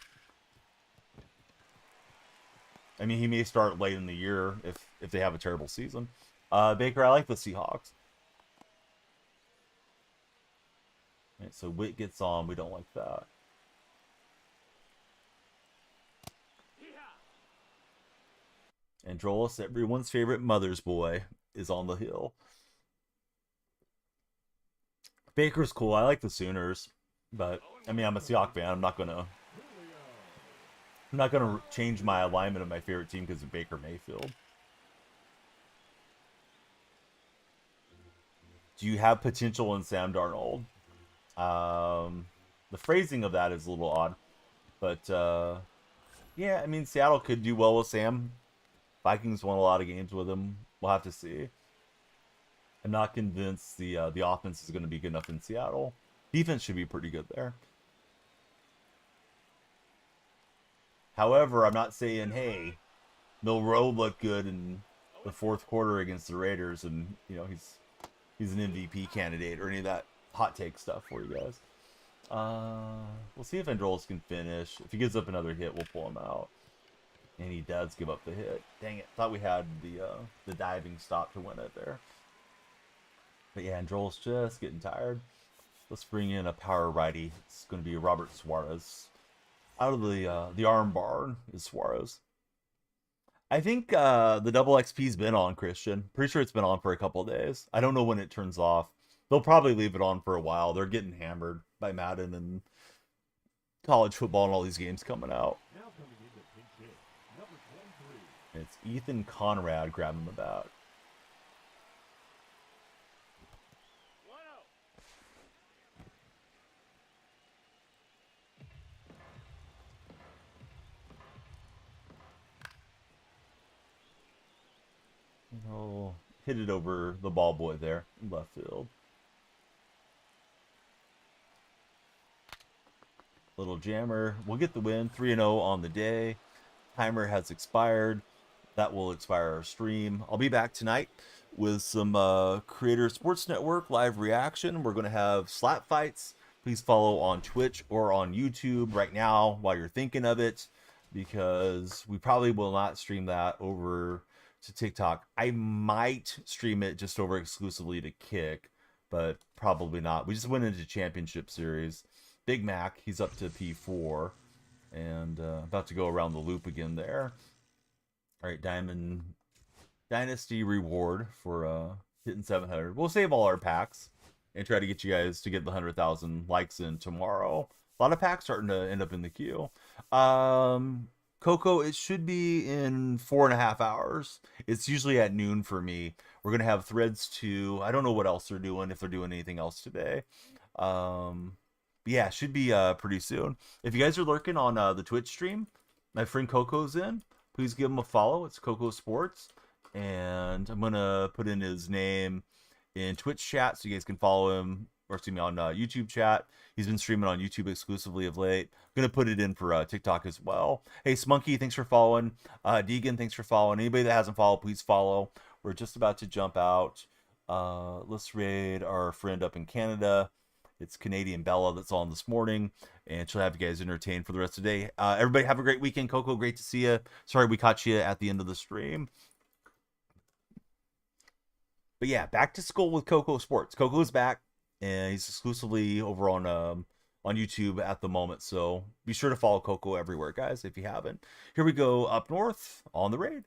I mean, he may start late in the year if they have a terrible season. Baker, I like the Seahawks. Right, so Witt gets on. We don't like that. Androlis, everyone's favorite mother's boy, is on the hill. Baker's cool. I like the Sooners, but I mean, I'm a Seahawks fan. I'm not gonna change my alignment of my favorite team because of Baker Mayfield. Do you have potential in Sam Darnold? The phrasing of that is a little odd, but yeah, I mean, Seattle could do well with Sam. Vikings won a lot of games with him. We'll have to see. I'm not convinced the offense is going to be good enough in Seattle. Defense should be pretty good there. However, I'm not saying, hey, Milroe looked good in the 4th quarter against the Raiders, and you know he's an MVP candidate or any of that hot take stuff for you guys. We'll see if Androlis can finish. If he gives up another hit, we'll pull him out. And he does give up the hit. Dang it! Thought we had the diving stop to win it there. But yeah, Androlis just getting tired. Let's bring in a power righty. It's going to be Robert Suarez. Out of the arm bar is Suarez. I think the double XP's been on, Christian. Pretty sure it's been on for a couple of days. I don't know when it turns off. They'll probably leave it on for a while. They're getting hammered by Madden and college football and all these games coming out. Now coming in to pinch hit, number 23. It's Ethan Conrad grabbing the bat. 1-0. He'll hit it over the ball boy there in left field. Little jammer. We'll get the win. 3-0 on the day. Timer has expired. That will expire our stream. I'll be back tonight with some Creator Sports Network live reaction. We're going to have slap fights. Please follow on Twitch or on YouTube right now while you're thinking of it, because we probably will not stream that over to TikTok. I might stream it just over exclusively to Kick, but probably not. We just went into Championship Series. Big Mac, he's up to P4 and about to go around the loop again there. All right, Diamond Dynasty reward for hitting 700. We'll save all our packs and try to get you guys to get the 100,000 likes in tomorrow. A lot of packs starting to end up in the queue. Coco, it should be in 4.5 hours. It's usually at noon for me. We're gonna have threads too. I don't know what else they're doing, if they're doing anything else today. But yeah, it should be pretty soon. If you guys are lurking on the Twitch stream, my friend Coco's in. Please give him a follow. It's Coco Sports. And I'm going to put in his name in Twitch chat so you guys can follow him, or excuse me, on YouTube chat. He's been streaming on YouTube exclusively of late. I'm going to put it in for TikTok as well. Hey, Smunky, thanks for following. Deegan, thanks for following. Anybody that hasn't followed, please follow. We're just about to jump out. Let's raid our friend up in Canada. It's Canadian Bella that's on this morning, and she'll have you guys entertained for the rest of the day. Everybody have a great weekend. Coco, great to see you. Sorry we caught you at the end of the stream. But yeah, back to school with Coco Sports. Coco's back, and he's exclusively over on YouTube at the moment. So be sure to follow Coco everywhere, guys, if you haven't. Here we go up north on the raid.